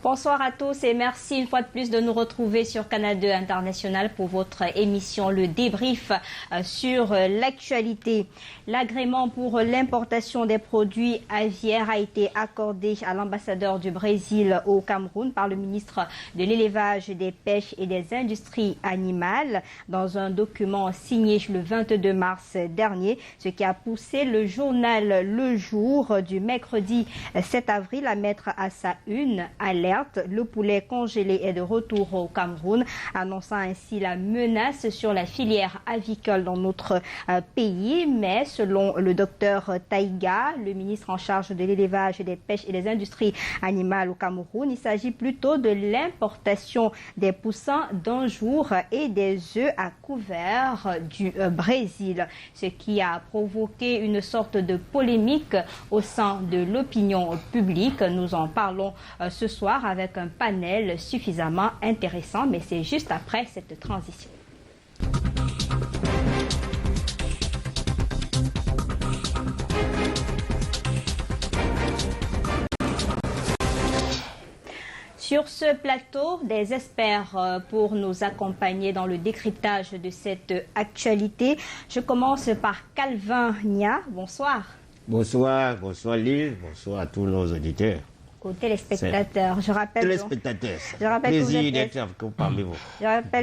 Bonsoir à tous et merci une fois de plus de nous retrouver sur Canal 2 International pour votre émission Le Débrief sur l'actualité. L'agrément pour l'importation des produits aviaires a été accordé à l'ambassadeur du Brésil au Cameroun par le ministre de l'Élevage, des Pêches et des Industries animales dans un document signé le 22 mars dernier, ce qui a poussé le journal Le Jour du mercredi 7 avril à mettre à sa une alerte. Le poulet congelé est de retour au Cameroun, annonçant ainsi la menace sur la filière avicole dans notre pays. Mais selon le docteur Taïga, le ministre en charge de l'élevage, des pêches et des industries animales au Cameroun, il s'agit plutôt de l'importation des poussins d'un jour et des œufs à couvert du Brésil, ce qui a provoqué une sorte de polémique au sein de l'opinion publique. Nous en parlons ce soir avec un panel suffisamment intéressant, mais c'est juste après cette transition. Sur ce plateau, des experts pour nous accompagner dans le décryptage de cette actualité. Je commence par Calvin Nia. Bonsoir. Bonsoir, bonsoir Lille, bonsoir à tous nos auditeurs. Aux téléspectateurs. Je rappelle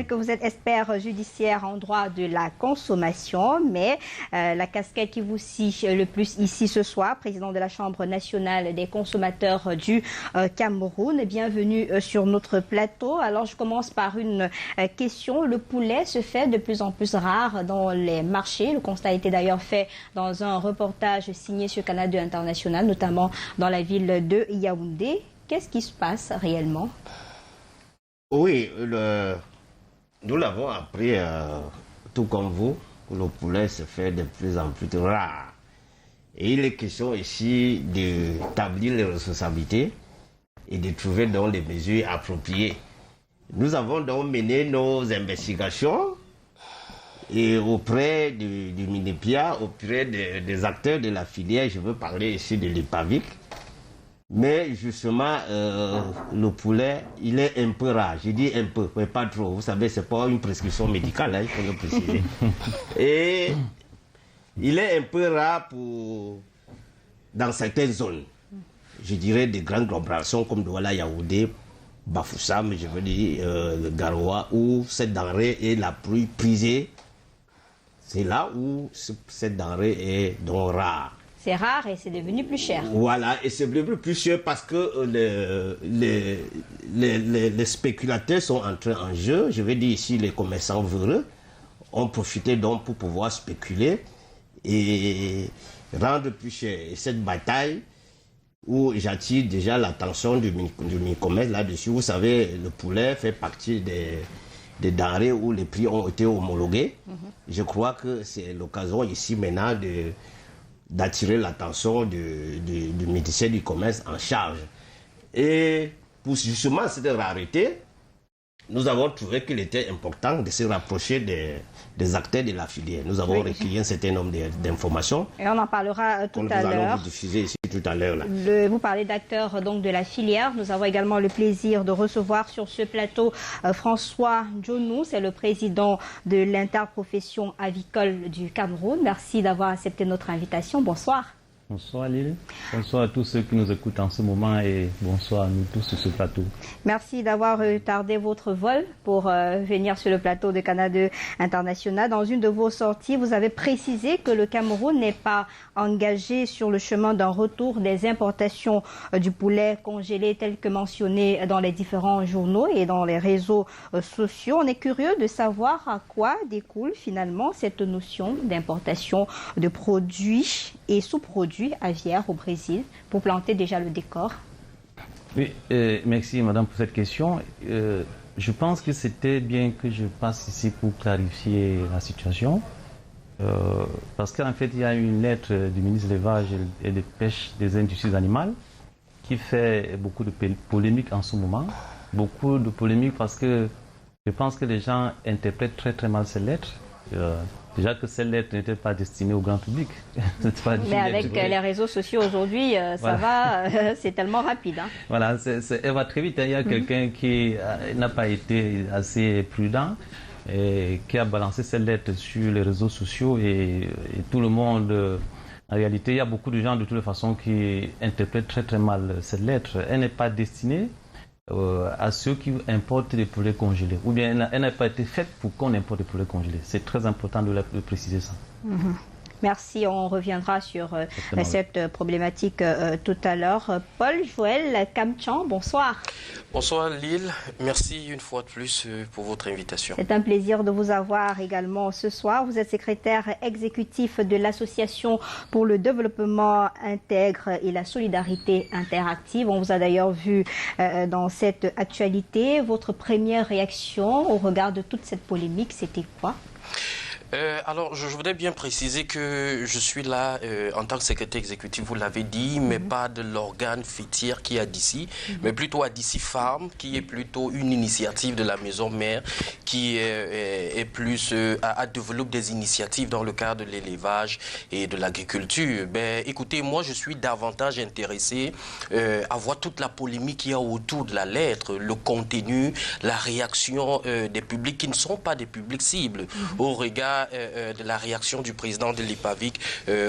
que vous êtes expert judiciaire en droit de la consommation, mais la casquette qui vous sied le plus ici ce soir, président de la Chambre nationale des consommateurs du Cameroun. Bienvenue sur notre plateau. Alors je commence par une question. Le poulet se fait de plus en plus rare dans les marchés. Le constat a été d'ailleurs fait dans un reportage signé sur Canal 2 International, notamment dans la ville de Yaoundé. Qu'est-ce qui se passe réellement? Oui, nous l'avons appris, tout comme vous, que le poulet se fait de plus en plus rare. Et il est question ici d'établir les responsabilités et de trouver donc les mesures appropriées. Nous avons donc mené nos investigations et auprès du Minepia, auprès des acteurs de la filière. Je veux parler ici de l'IPAVIC. Mais justement, le poulet, il est un peu rare. Je dis un peu, mais pas trop. Vous savez, ce n'est pas une prescription médicale, hein, il faut le préciser. Et il est un peu rare dans certaines zones. Je dirais des grandes agglomérations comme Douala, Yaoundé, Bafoussam, je veux dire, le Garoua, où cette denrée est la plus prisée. C'est là où cette denrée est donc rare. C'est rare et c'est devenu plus cher. Voilà, et c'est devenu plus cher parce que les spéculateurs sont entrés en jeu. Je vais dire ici, les commerçants véreux ont profité donc pour pouvoir spéculer et rendre plus cher. Et cette bataille, où j'attire déjà l'attention du commerce là-dessus, vous savez, le poulet fait partie des denrées où les prix ont été homologués. Je crois que c'est l'occasion ici maintenant d'attirer l'attention du ministère du Commerce en charge. Et pour justement cette rareté, nous avons trouvé qu'il était important de se rapprocher des acteurs de la filière. Nous avons recueilli un certain nombre d'informations. Et on en parlera tout à l'heure. Nous allons vous diffuser ici tout à l'heure. Vous parlez d'acteurs donc de la filière. Nous avons également le plaisir de recevoir sur ce plateau François Djonou, c'est le président de l'interprofession avicole du Cameroun. Merci d'avoir accepté notre invitation. Bonsoir. Bonsoir Lille, bonsoir à tous ceux qui nous écoutent en ce moment et bonsoir à nous tous sur ce plateau. Merci d'avoir retardé votre vol pour venir sur le plateau de Canal 2 International. Dans une de vos sorties, vous avez précisé que le Cameroun n'est pas engagé sur le chemin d'un retour des importations du poulet congelé tel que mentionné dans les différents journaux et dans les réseaux sociaux. On est curieux de savoir à quoi découle finalement cette notion d'importation de produits et sous-produits aviaires au Brésil, pour planter déjà le décor. Oui, merci madame pour cette question. Je pense que c'était bien que je passe ici pour clarifier la situation. Parce qu'en fait, il y a une lettre du ministre de l'Élevage et des Pêches des Industries animales qui fait beaucoup de polémiques en ce moment. Beaucoup de polémiques parce que je pense que les gens interprètent très très mal ces lettres. Déjà que cette lettre n'était pas destinée au grand public. Mais avec les réseaux sociaux aujourd'hui, ça va, c'est tellement rapide. Hein. Voilà, elle va très vite. Il y a quelqu'un qui n'a pas été assez prudent et qui a balancé cette lettre sur les réseaux sociaux et tout le monde... En réalité, il y a beaucoup de gens de toutes les façons qui interprètent très très mal cette lettre. Elle n'est pas destinée à ceux qui importent des poulets congelés. Ou bien elle n'a pas été faite pour qu'on importe des poulets congelés. C'est très important de préciser ça. Merci, on reviendra sur cette problématique tout à l'heure. Paul-Joël Kamchan, bonsoir. Bonsoir Lille, merci une fois de plus pour votre invitation. C'est un plaisir de vous avoir également ce soir. Vous êtes secrétaire exécutif de l'Association pour le développement intègre et la solidarité interactive. On vous a d'ailleurs vu dans cette actualité. Votre première réaction au regard de toute cette polémique, c'était quoi ? Alors, je voudrais bien préciser que je suis là en tant que secrétaire exécutif, vous l'avez dit, mais pas de l'organe fêtière qui est à DC, mais plutôt à DC Farm, qui est plutôt une initiative de la maison mère, qui est plus à développer des initiatives dans le cadre de l'élevage et de l'agriculture. Ben, écoutez, moi, je suis davantage intéressé à voir toute la polémique qu'il y a autour de la lettre, le contenu, la réaction des publics qui ne sont pas des publics cibles, au regard de la réaction du président de l'IPAVIC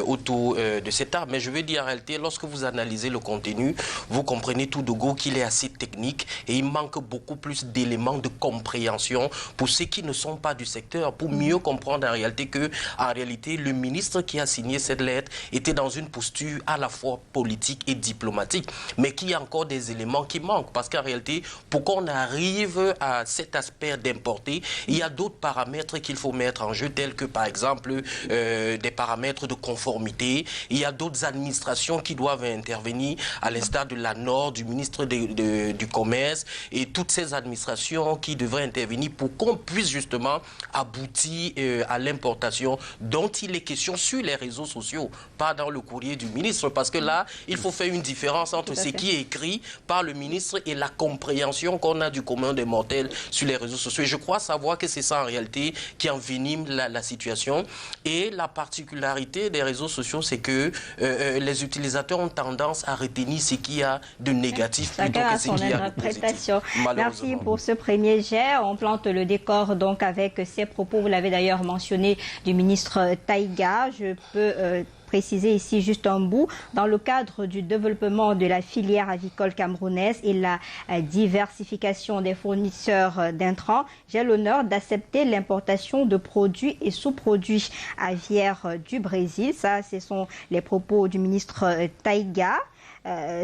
autour de cet art. Mais je veux dire en réalité, lorsque vous analysez le contenu, vous comprenez tout de go qu'il est assez technique et il manque beaucoup plus d'éléments de compréhension pour ceux qui ne sont pas du secteur, pour mieux comprendre en réalité que, en réalité, le ministre qui a signé cette lettre était dans une posture à la fois politique et diplomatique, mais qu'il y a encore des éléments qui manquent. Parce qu'en réalité, pour qu'on arrive à cet aspect d'importer, il y a d'autres paramètres qu'il faut mettre en jeu, tels que par exemple des paramètres de conformité. Il y a d'autres administrations qui doivent intervenir, à l'instar de la Nord, du ministre du Commerce, et toutes ces administrations qui devraient intervenir pour qu'on puisse justement aboutir à l'importation dont il est question sur les réseaux sociaux, pas dans le courrier du ministre, parce que là, il faut faire une différence entre ce qui est écrit par le ministre et la compréhension qu'on a du commun des mortels sur les réseaux sociaux. Et je crois savoir que c'est ça en réalité qui envenime la situation. Et la particularité des réseaux sociaux, c'est que les utilisateurs ont tendance à retenir ce qu'il y a de négatif plutôt que ce qu'il y a de positif. Merci pour ce premier jet. On plante le décor donc avec ces propos, vous l'avez d'ailleurs mentionné, du ministre Taïga. Je peux préciser ici juste un bout. Dans le cadre du développement de la filière avicole camerounaise et la diversification des fournisseurs d'intrants, j'ai l'honneur d'accepter l'importation de produits et sous-produits aviaires du Brésil. Ça, ce sont les propos du ministre Taïga.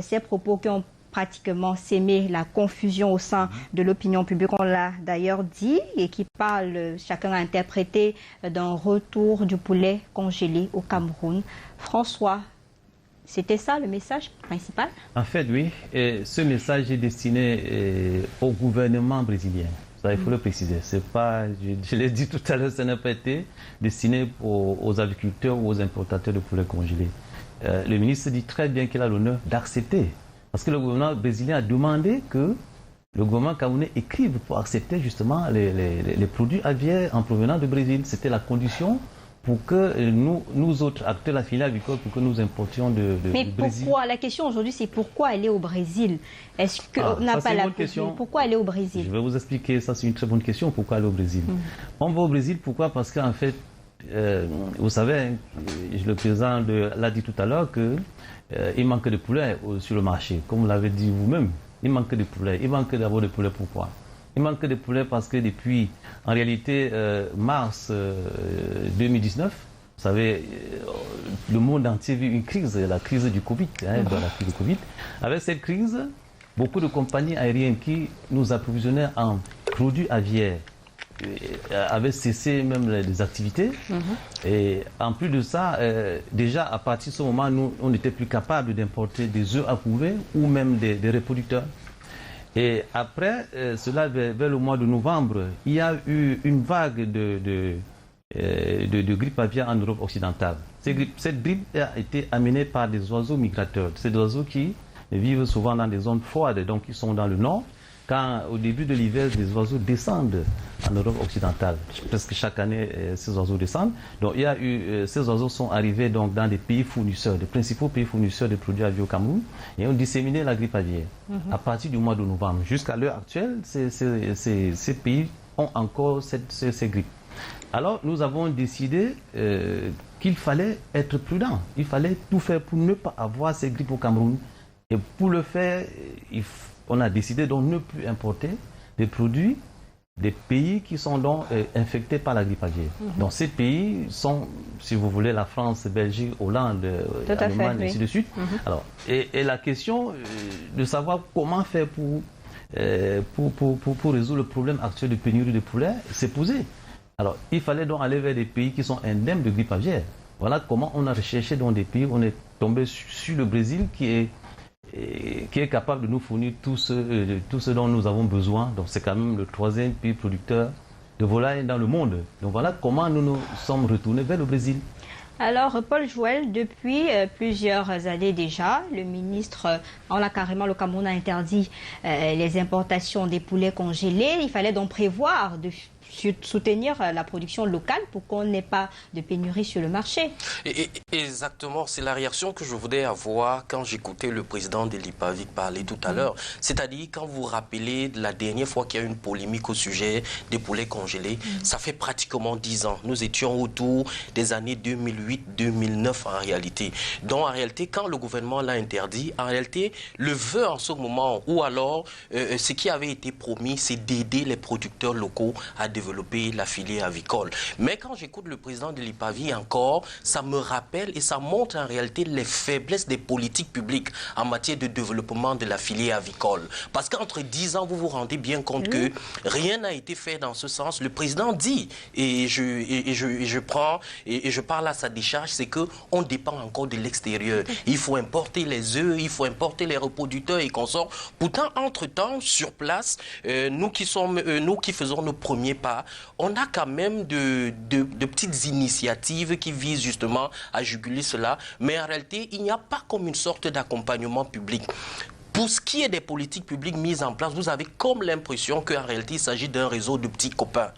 Ces propos qui ont pratiquement s'aimer la confusion au sein de l'opinion publique, on l'a d'ailleurs dit, et qui parle, chacun a interprété, d'un retour du poulet congelé au Cameroun. François, c'était ça le message principal? En fait, oui. Et ce message est destiné au gouvernement brésilien. Ça, il faut le préciser. C'est pas, je l'ai dit tout à l'heure, ça n'a pas été destiné aux agriculteurs ou aux importateurs de poulet congelé. Le ministre dit très bien qu'il a l'honneur d'accepter. Parce que le gouvernement brésilien a demandé que le gouvernement camerounais écrive pour accepter justement les produits aviaires en provenance du Brésil. C'était la condition pour que nous autres acteurs de la filière avicole, pour que nous importions du Brésil. Mais pourquoi? La question aujourd'hui, c'est pourquoi aller au Brésil? Est-ce qu'on n'a pas la question? Pourquoi aller au Brésil? Je vais vous expliquer, ça c'est une très bonne question, pourquoi aller au Brésil. On va au Brésil, pourquoi? Parce qu'en fait, vous savez, le président l'a dit tout à l'heure qu'il manque de poulet sur le marché, comme vous l'avez dit vous-même. Il manque de poulet. Il manque d'abord de poulet, pourquoi? Il manque de poulet parce que depuis, en réalité, mars 2019, vous savez, le monde entier vit une crise, la crise du Covid. La crise du Covid. Avec cette crise, beaucoup de compagnies aériennes qui nous approvisionnaient en produits aviaires avaient cessé même les activités. Et en plus de ça, déjà à partir de ce moment, nous, on n'était plus capable d'importer des œufs à couver ou même des reproducteurs. Et après, cela vers le mois de novembre, il y a eu une vague de grippe aviaire en Europe occidentale. Cette grippe a été amenée par des oiseaux migrateurs. Ces oiseaux qui vivent souvent dans des zones froides, donc ils sont dans le nord. quand au début de l'hiver, les oiseaux descendent en Europe occidentale. Presque chaque année, ces oiseaux descendent. Donc il y a eu, ces oiseaux sont arrivés donc, dans des pays fournisseurs, des principaux pays fournisseurs de produits aviaires au Cameroun, et ont disséminé la grippe aviaire. À partir du mois de novembre jusqu'à l'heure actuelle, ces pays ont encore ces grippes. Alors nous avons décidé qu'il fallait être prudent. Il fallait tout faire pour ne pas avoir ces grippes au Cameroun. Et pour le faire, on a décidé donc de ne plus importer des produits des pays qui sont donc infectés par la grippe aviaire. Donc ces pays sont, si vous voulez, la France, Belgique, Hollande, Allemagne, et ainsi de suite. Alors, et la question de savoir comment faire pour résoudre le problème actuel de pénurie de poulet s'est posée. Alors, il fallait donc aller vers des pays qui sont indemnes de grippe aviaire. Voilà comment on a recherché dans des pays, on est tombé sur le Brésil qui est capable de nous fournir tout ce dont nous avons besoin. Donc c'est quand même le 3e pays producteur de volailles dans le monde. Donc voilà comment nous nous sommes retournés vers le Brésil. Alors, Paul Joël, depuis plusieurs années déjà, le ministre, le Cameroun a interdit les importations des poulets congelés. Il fallait donc prévoir de soutenir la production locale pour qu'on n'ait pas de pénurie sur le marché. Exactement, c'est la réaction que je voulais avoir quand j'écoutais le président de l'IPAVIC parler tout à l'heure. C'est-à-dire, quand vous vous rappelez de la dernière fois qu'il y a eu une polémique au sujet des poulets congelés, ça fait pratiquement 10 ans. Nous étions autour des années 2008-2009 en réalité. Donc en réalité, quand le gouvernement l'a interdit, en réalité, le vœu en ce moment, ou alors ce qui avait été promis, c'est d'aider les producteurs locaux à développer la filière avicole. Mais quand j'écoute le président de l'IPAVI encore, ça me rappelle et ça montre en réalité les faiblesses des politiques publiques en matière de développement de la filière avicole. Parce qu'entre 10 ans, vous vous rendez bien compte que rien n'a été fait dans ce sens. Le président dit, et je parle à sa décharge, c'est qu'on dépend encore de l'extérieur. Il faut importer les œufs, il faut importer les reproducteurs et consorts. Pourtant, entre-temps, sur place, nous qui faisons nos premiers pas, on a quand même de petites initiatives qui visent justement à juguler cela. Mais en réalité, il n'y a pas comme une sorte d'accompagnement public. Pour ce qui est des politiques publiques mises en place, vous avez comme l'impression qu'en réalité, il s'agit d'un réseau de petits copains.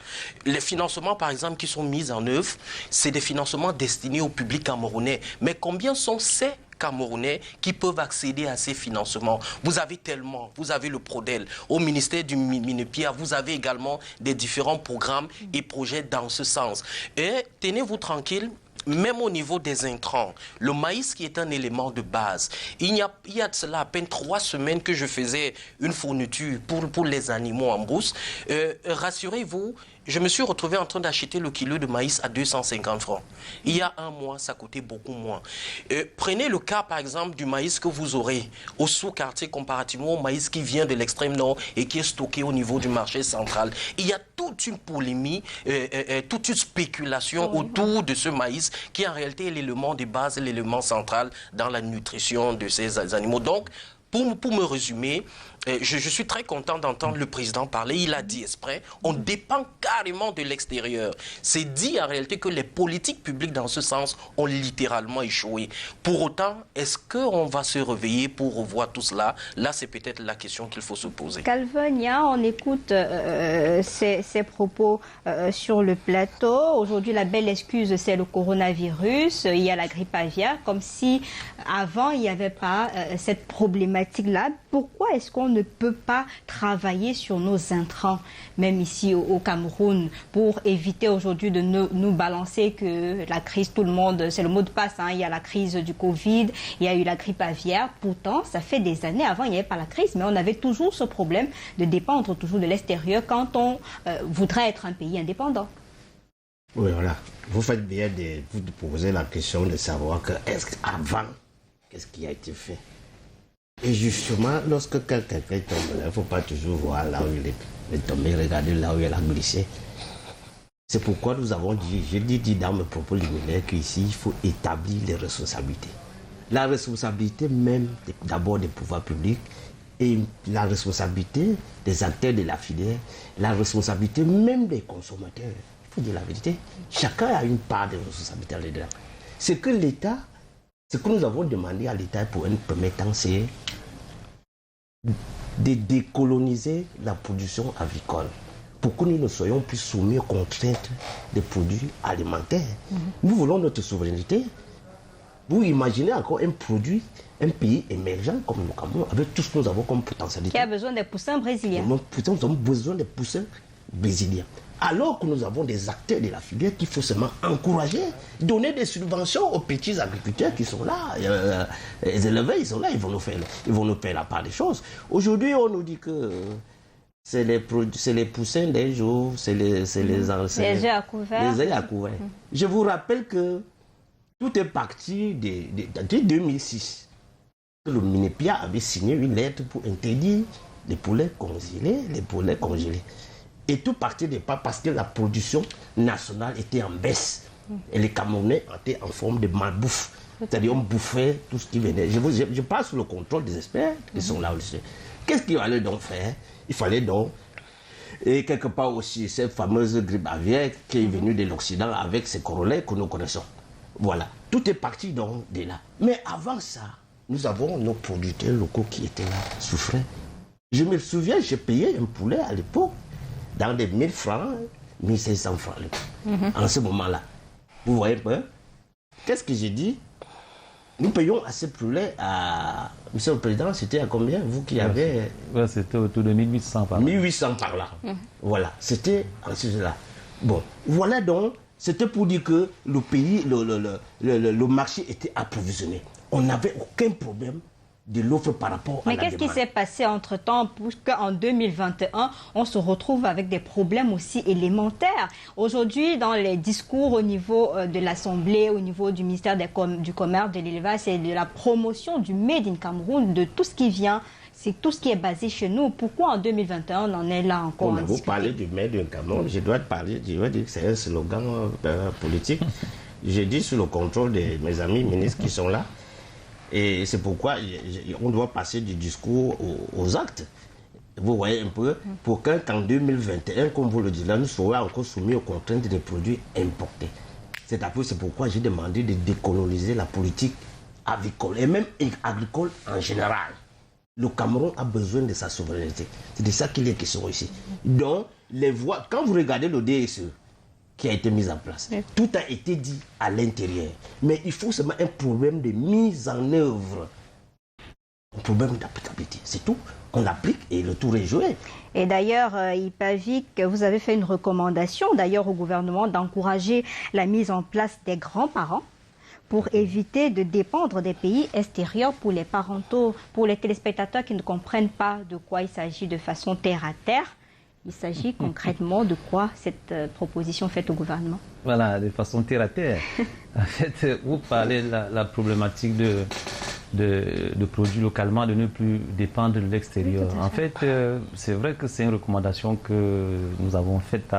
Les financements, par exemple, qui sont mis en œuvre, c'est des financements destinés au public camerounais. Mais combien sont ces Camerounais qui peuvent accéder à ces financements? Vous avez le Prodel, au ministère du Minepierre, vous avez également des différents programmes et projets dans ce sens. Et tenez-vous tranquille, même au niveau des intrants, le maïs qui est un élément de base, il y a de cela à peine 3 semaines que je faisais une fourniture pour les animaux en brousse. Rassurez-vous, je me suis retrouvé en train d'acheter le kilo de maïs à 250 francs. Il y a un mois, ça coûtait beaucoup moins. Prenez le cas, par exemple, du maïs que vous aurez au sous-quartier comparativement au maïs qui vient de l'extrême nord et qui est stocké au niveau du marché central. Il y a toute une polémique, toute une spéculation autour de ce maïs qui en réalité est l'élément de base, l'élément central dans la nutrition de ces animaux. Donc, pour me résumer, je suis très content d'entendre le président parler. Il a dit exprès, on dépend carrément de l'extérieur. C'est dit en réalité que les politiques publiques dans ce sens ont littéralement échoué. Pour autant, est-ce qu'on va se réveiller pour revoir tout cela? Là, c'est peut-être la question qu'il faut se poser. Calvenia, on écoute ces propos sur le plateau. Aujourd'hui, la belle excuse, c'est le coronavirus. Il y a la grippe aviaire, comme si avant, il n'y avait pas cette problématique-là. Pourquoi est-ce qu'on ne peut pas travailler sur nos intrants, même ici au Cameroun, pour éviter aujourd'hui de nous balancer que la crise, tout le monde, c'est le mot de passe, hein, il y a la crise du Covid, il y a eu la grippe aviaire. Pourtant, ça fait des années, avant il n'y avait pas la crise, mais on avait toujours ce problème de dépendre toujours de l'extérieur quand on voudrait être un pays indépendant. Oui, voilà. Vous faites bien de vous poser la question de savoir que est-ce qu'avant, qu'est-ce qui a été fait? Et justement, lorsque quelqu'un tombe, il ne faut pas toujours voir là où il est tombé, regarder là où il a glissé. C'est pourquoi nous avons dit, je dis dans mes propos liminaires qu'ici, il faut établir les responsabilités. La responsabilité même d'abord des pouvoirs publics et la responsabilité des acteurs de la filière, la responsabilité même des consommateurs. Il faut dire la vérité. Chacun a une part de responsabilité là-dedans. Ce que nous avons demandé à l'État pour un premier temps, c'est de décoloniser la production avicole pour que nous ne soyons plus soumis aux contraintes des produits alimentaires. Nous voulons notre souveraineté. Vous imaginez encore un produit, un pays émergent comme le Cameroun, avec tout ce que nous avons comme potentialité. Qui a besoin des poussins brésiliens. Nous avons besoin des poussins brésiliens. Alors que nous avons des acteurs de la filière qu'il faut seulement encourager, donner des subventions aux petits agriculteurs qui sont là. Les éleveurs, ils sont là, ils vont nous faire la part des choses. Aujourd'hui, on nous dit que c'est les poussins d'un jour, c'est les anciens. Les œufs à couvert. Les œufs à couvert. Je vous rappelle que tout est parti de 2006. Le Minepia avait signé une lettre pour interdire les poulets congelés. Et tout partait de pas parce que la production nationale était en baisse. Et les Camerounais étaient en forme de malbouffe. C'est-à-dire on bouffait tout ce qui venait. Je passe sous le contrôle des experts qui sont là aussi. Qu'est-ce qu'il fallait donc faire? Il fallait donc, et quelque part aussi, cette fameuse grippe aviaire qui est venue de l'Occident avec ses corollaires que nous connaissons. Voilà, tout est parti donc de là. Mais avant ça, nous avons nos producteurs locaux qui étaient là, souffraient. Je me souviens, j'ai payé un poulet à l'époque dans des 1000 francs, 1500 francs en ce moment-là. Vous voyez un peu? Qu'est-ce que j'ai dit? Nous payons à ce poulet à... Monsieur le Président, c'était à combien? Vous qui avez... Ouais, c'était autour de 1800 par là. 1800 par là. Voilà, c'était en ce là. Bon, voilà donc, c'était pour dire que le pays, le marché était approvisionné. On n'avait aucun problème de l'offre par rapport à la demande. Mais qu'est-ce qui s'est passé entre-temps pour qu'en 2021, on se retrouve avec des problèmes aussi élémentaires? Aujourd'hui, dans les discours au niveau de l'Assemblée, au niveau du ministère du Commerce, de l'élevage, c'est de la promotion du Made in Cameroun, de tout ce qui vient, c'est tout ce qui est basé chez nous. Pourquoi en 2021, on en est là encore? Vous parlez du Made in Cameroun, je dois dire que c'est un slogan politique. J'ai dit sous le contrôle de mes amis ministres qui sont là. Et c'est pourquoi on doit passer du discours aux actes. Vous voyez un peu, pour qu'en 2021, comme vous le dites là, nous soyons encore soumis aux contraintes des produits importés. C'est pourquoi j'ai demandé de décoloniser la politique avicole et même agricole en général. Le Cameroun a besoin de sa souveraineté. C'est de ça qu'il est question ici. Donc, les voies, quand vous regardez le DSE, qui a été mise en place. Tout a été dit à l'intérieur. Mais il faut seulement un problème de mise en œuvre. Un problème d'applicabilité. C'est tout. On l'applique et le tour est joué. Et d'ailleurs, Ipavik, vous avez fait une recommandation d'ailleurs au gouvernement d'encourager la mise en place des grands-parents pour éviter de dépendre des pays extérieurs pour les parentaux, pour les téléspectateurs qui ne comprennent pas de quoi il s'agit de façon terre à terre. Il s'agit concrètement de quoi cette proposition faite au gouvernement? Voilà, de façon terre à terre. En fait, vous parlez de la problématique de produits localement, de ne plus dépendre de l'extérieur. Oui, en fait, c'est vrai que c'est une recommandation que nous avons faite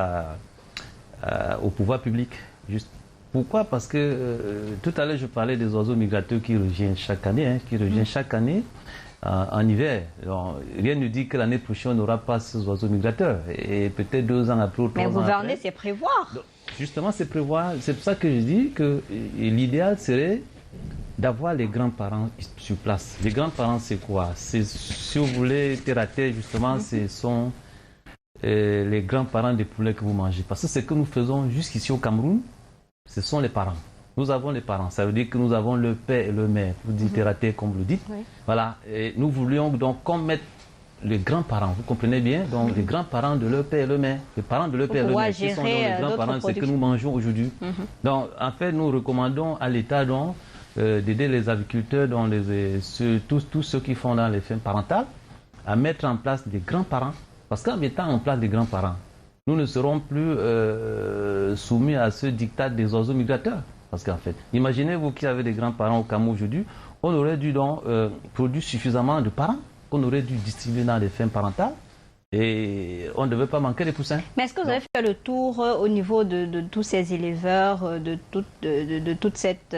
au pouvoir public. Juste. Pourquoi? Parce que tout à l'heure, je parlais des oiseaux migrateurs qui reviennent chaque année, en hiver. Donc, rien ne dit que l'année prochaine, on n'aura pas ces oiseaux migrateurs. Et peut-être 2 ans après ou 3 ans après. Mais gouverner, c'est prévoir. Donc, justement, c'est prévoir. C'est pour ça que je dis que l'idéal serait d'avoir les grands-parents sur place. Les grands-parents, c'est quoi? Si vous voulez, terre à terre, justement, ce sont les grands-parents des poulets que vous mangez. Parce que ce que nous faisons jusqu'ici au Cameroun, ce sont les parents. Nous avons les parents, ça veut dire que nous avons le père et le mère, vous dites terre à terre comme vous le dites. Oui. Voilà, et nous voulions donc qu'on mette les grands-parents, vous comprenez bien, donc les grands-parents de leur père et leur mère, les parents de leur père et leur mère, qui sont donc les grands-parents, c'est que nous mangeons aujourd'hui. Donc en fait, nous recommandons à l'État donc d'aider les agriculteurs, donc tous ceux qui font dans les fermes parentales, à mettre en place des grands-parents, parce qu'en mettant en place des grands-parents, nous ne serons plus soumis à ce diktat des oiseaux migrateurs. Parce qu'en fait, imaginez-vous qu'il y avait des grands-parents au Cameroun aujourd'hui, on aurait dû donc produire suffisamment de parents, qu'on aurait dû distribuer dans les fermes parentales, et on ne devait pas manquer de poussins. Mais est-ce que vous avez fait le tour au niveau de tous ces éleveurs, de toute cette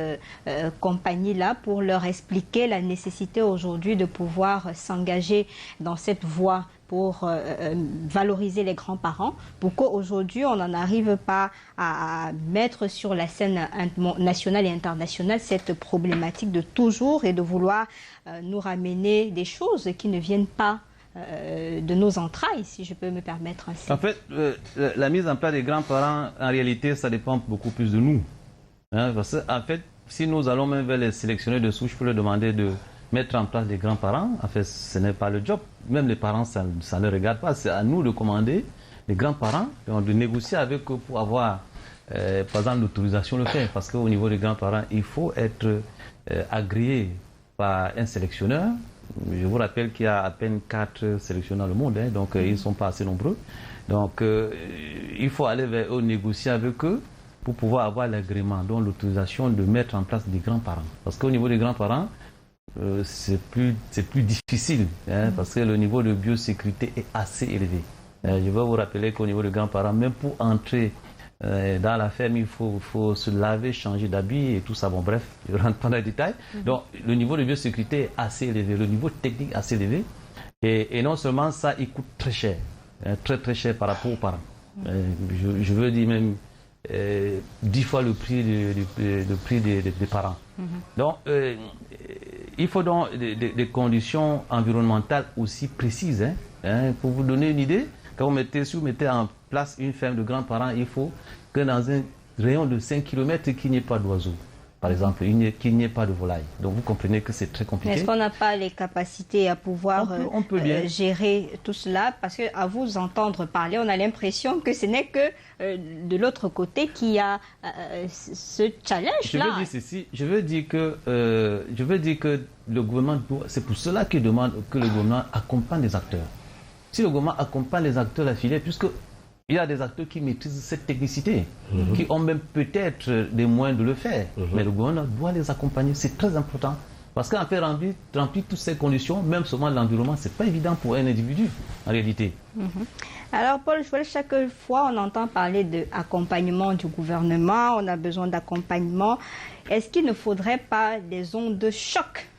compagnie-là, pour leur expliquer la nécessité aujourd'hui de pouvoir s'engager dans cette voie pour valoriser les grands-parents, pour qu'aujourd'hui on n'en arrive pas à mettre sur la scène nationale et internationale cette problématique de toujours et de vouloir nous ramener des choses qui ne viennent pas de nos entrailles, si je peux me permettre ainsi. En fait, la mise en place des grands-parents, en réalité, ça dépend beaucoup plus de nous. Hein, parce qu'en fait, si nous allons même vers les sélectionneurs de souche pour leur demander de mettre en place des grands-parents, en fait, ce n'est pas le job. Même les parents, ça ne les regarde pas. C'est à nous de commander les grands-parents, de négocier avec eux pour avoir, par exemple, l'autorisation de le faire. Parce qu'au niveau des grands-parents, il faut être agréé par un sélectionneur. Je vous rappelle qu'il y a à peine 4 sélectionneurs dans le monde, hein, donc ils ne sont pas assez nombreux. Donc il faut aller vers eux, négocier avec eux pour pouvoir avoir l'agrément, donc l'autorisation de mettre en place des grands-parents. Parce qu'au niveau des grands-parents, c'est plus difficile, hein, parce que le niveau de biosécurité est assez élevé. Je vais vous rappeler qu'au niveau des grands-parents, même pour entrer dans la ferme, il faut se laver, changer d'habit et tout ça. Bon, bref, je ne rentre pas dans les détails. Donc, le niveau de biosécurité est assez élevé, le niveau technique est assez élevé. Et non seulement ça, il coûte très cher, hein, très très cher par rapport aux parents. Je veux dire même 10 fois le prix des parents. Donc, il faut donc des conditions environnementales aussi précises. Hein, pour vous donner une idée, si vous mettez en place une ferme de grands-parents, il faut que dans un rayon de 5 km, qu'il n'y ait pas d'oiseaux, par exemple, qu'il n'y ait pas de volailles. Donc vous comprenez que c'est très compliqué. Est-ce qu'on n'a pas les capacités à pouvoir on peut bien gérer tout cela? Parce qu'à vous entendre parler, on a l'impression que ce n'est que de l'autre côté qu'il y a ce challenge-là. Je veux dire que le gouvernement, c'est pour cela qu'il demande que le gouvernement accompagne les acteurs. Si le gouvernement accompagne les acteurs de la filière, puisqu'il y a des acteurs qui maîtrisent cette technicité, qui ont même peut-être des moyens de le faire, mais le gouvernement doit les accompagner, c'est très important. Parce qu'en fait, remplir toutes ces conditions, même seulement l'environnement, ce n'est pas évident pour un individu, en réalité. Alors, Paul Jouel, chaque fois, on entend parler d'accompagnement du gouvernement, on a besoin d'accompagnement. Est-ce qu'il ne faudrait pas des ondes de choc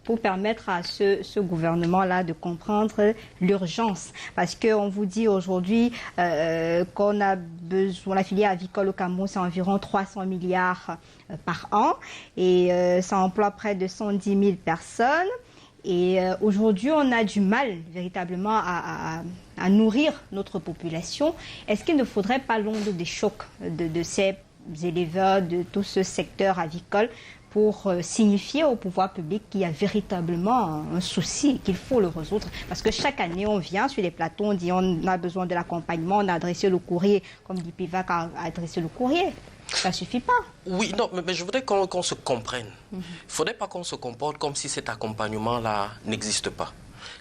pour permettre à ce gouvernement-là de comprendre l'urgence? Parce qu'on vous dit aujourd'hui qu'on a besoin, la filière avicole au Cameroun, c'est environ 300 milliards par an et ça emploie près de 110 000 personnes. Et aujourd'hui, on a du mal véritablement à nourrir notre population. Est-ce qu'il ne faudrait pas l'onde des chocs de ces éleveurs, de tout ce secteur avicole, pour signifier au pouvoir public qu'il y a véritablement un souci et qu'il faut le résoudre? Parce que chaque année, on vient sur les plateaux, on dit on a besoin de l'accompagnement, on a adressé le courrier, comme dit Pivac a adressé le courrier. Ça ne suffit pas. Oui, non, mais je voudrais qu'on se comprenne. Il ne faudrait pas qu'on se comporte comme si cet accompagnement-là n'existe pas.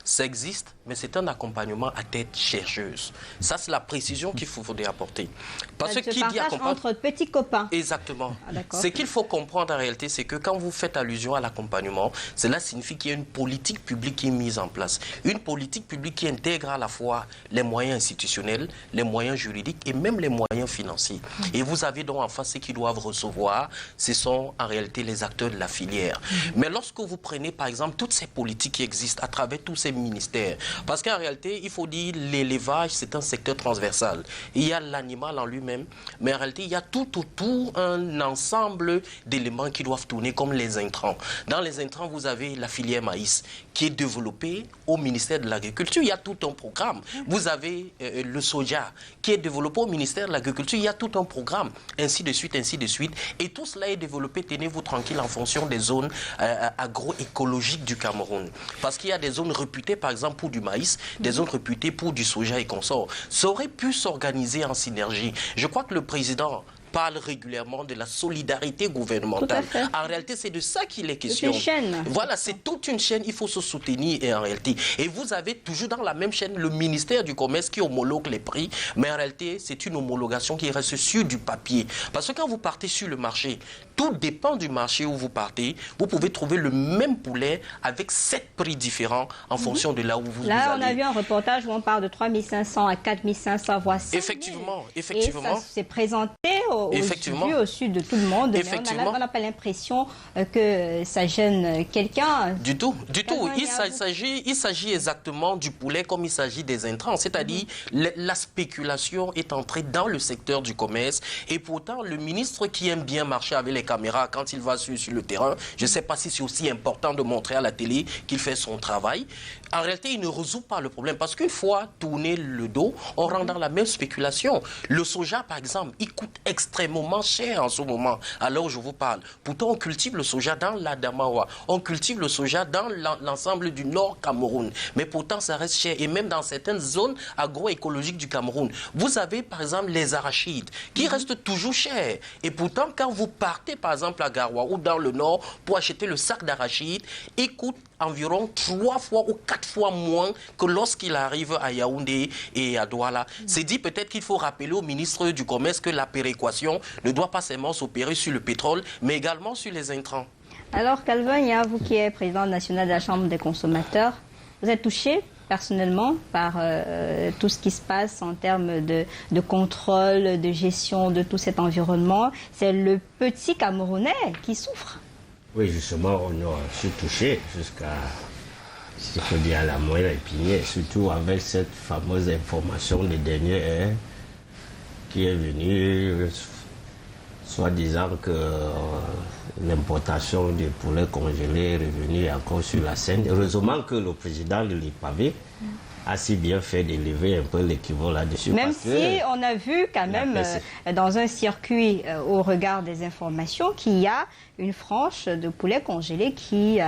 Ça existe, mais c'est un accompagnement à tête chercheuse. Ça, c'est la précision qu'il faudrait apporter. Parce que qui dit accompagnement entre petits copains. Exactement. Ce qu'il faut comprendre en réalité, c'est que quand vous faites allusion à l'accompagnement, cela signifie qu'il y a une politique publique qui est mise en place. Une politique publique qui intègre à la fois les moyens institutionnels, les moyens juridiques et même les moyens financiers. Et vous avez donc en face ceux qui doivent recevoir, ce sont en réalité les acteurs de la filière. Mais lorsque vous prenez par exemple toutes ces politiques qui existent à travers tous ces ministères, parce qu'en réalité, il faut dire l'élevage, c'est un secteur transversal. Il y a l'animal en lui-même, mais en réalité, il y a tout autour un ensemble d'éléments qui doivent tourner comme les intrants. Dans les intrants, vous avez la filière maïs qui est développée au ministère de l'Agriculture. Il y a tout un programme. Vous avez le soja qui est développé au ministère de l'Agriculture. Il y a tout un programme, ainsi de suite, ainsi de suite. Et tout cela est développé, tenez-vous tranquille, en fonction des zones agroécologiques du Cameroun. Parce qu'il y a des zones réputées, par exemple, pour du maïs, des zones réputées pour du soja et consorts. Ça aurait pu s'organiser en synergie. Je crois que le président parle régulièrement de la solidarité gouvernementale. En réalité, c'est de ça qu'il est question. C'est une chaîne. Voilà, c'est toute une chaîne, il faut se soutenir et en réalité. Et vous avez toujours dans la même chaîne le ministère du Commerce qui homologue les prix, mais en réalité, c'est une homologation qui reste sur du papier. Parce que quand vous partez sur le marché, tout dépend du marché où vous partez. Vous pouvez trouver le même poulet avec 7 prix différents en fonction de là où vous allez. Là, on a vu un reportage où on parle de 3 500 à 4 500, voire 5 000. Effectivement. Et ça s'est présenté au sud de tout le monde, mais on n'a pas l'impression que ça gêne quelqu'un. Du tout. Il s'agit exactement du poulet comme il s'agit des intrants, c'est-à-dire la spéculation est entrée dans le secteur du commerce et pourtant le ministre qui aime bien marcher avec les caméras quand il va sur le terrain, je ne sais pas si c'est aussi important de montrer à la télé qu'il fait son travail, En réalité, il ne résout pas le problème parce qu'une fois tourné le dos, on rentre dans la même spéculation. Le soja, par exemple, il coûte extrêmement cher en ce moment, à l'heure où je vous parle. Pourtant, on cultive le soja dans l'Adamawa, on cultive le soja dans l'ensemble du Nord Cameroun. Mais pourtant, ça reste cher. Et même dans certaines zones agroécologiques du Cameroun, vous avez, par exemple, les arachides qui restent toujours chers. Et pourtant, quand vous partez, par exemple, à Garoua ou dans le Nord pour acheter le sac d'arachides, il coûte environ 3 fois ou 4 fois moins que lorsqu'il arrive à Yaoundé et à Douala. C'est dit peut-être qu'il faut rappeler au ministre du Commerce que la péréquation ne doit pas seulement s'opérer sur le pétrole, mais également sur les intrants. Alors, Calvin, il y a vous qui êtes président national de la Chambre des consommateurs. Vous êtes touché personnellement par tout ce qui se passe en termes de contrôle, de gestion de tout cet environnement. C'est le petit Camerounais qui souffre. Oui, justement, je suis touché jusqu'à, si je peux dire, à la moelle épinière, surtout avec cette fameuse information des derniers qui est venue, soit disant que l'importation du poulet congelé est revenue encore sur la scène. Heureusement que le président de l'IPAV a si bien fait d'élever un peu l'équivalent là-dessus. Même si on a vu quand même dans un circuit au regard des informations qu'il y a une frange de poulet congelé qui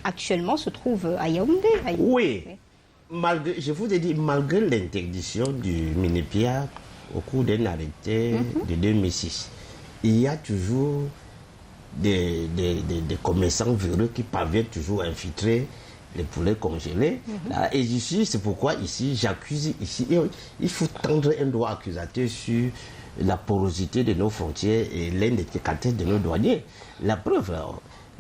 actuellement se trouve à Yaoundé. Oui, malgré, je vous ai dit, malgré l'interdiction du Minépia au cours d'un arrêté de 2006, il y a toujours des commerçants véreux qui parviennent toujours à infiltrer les poulets congelés. Là, et ici, c'est pourquoi ici, j'accuse ici, il faut tendre un doigt accusateur sur la porosité de nos frontières et l'indélicatesse de nos douaniers. La preuve,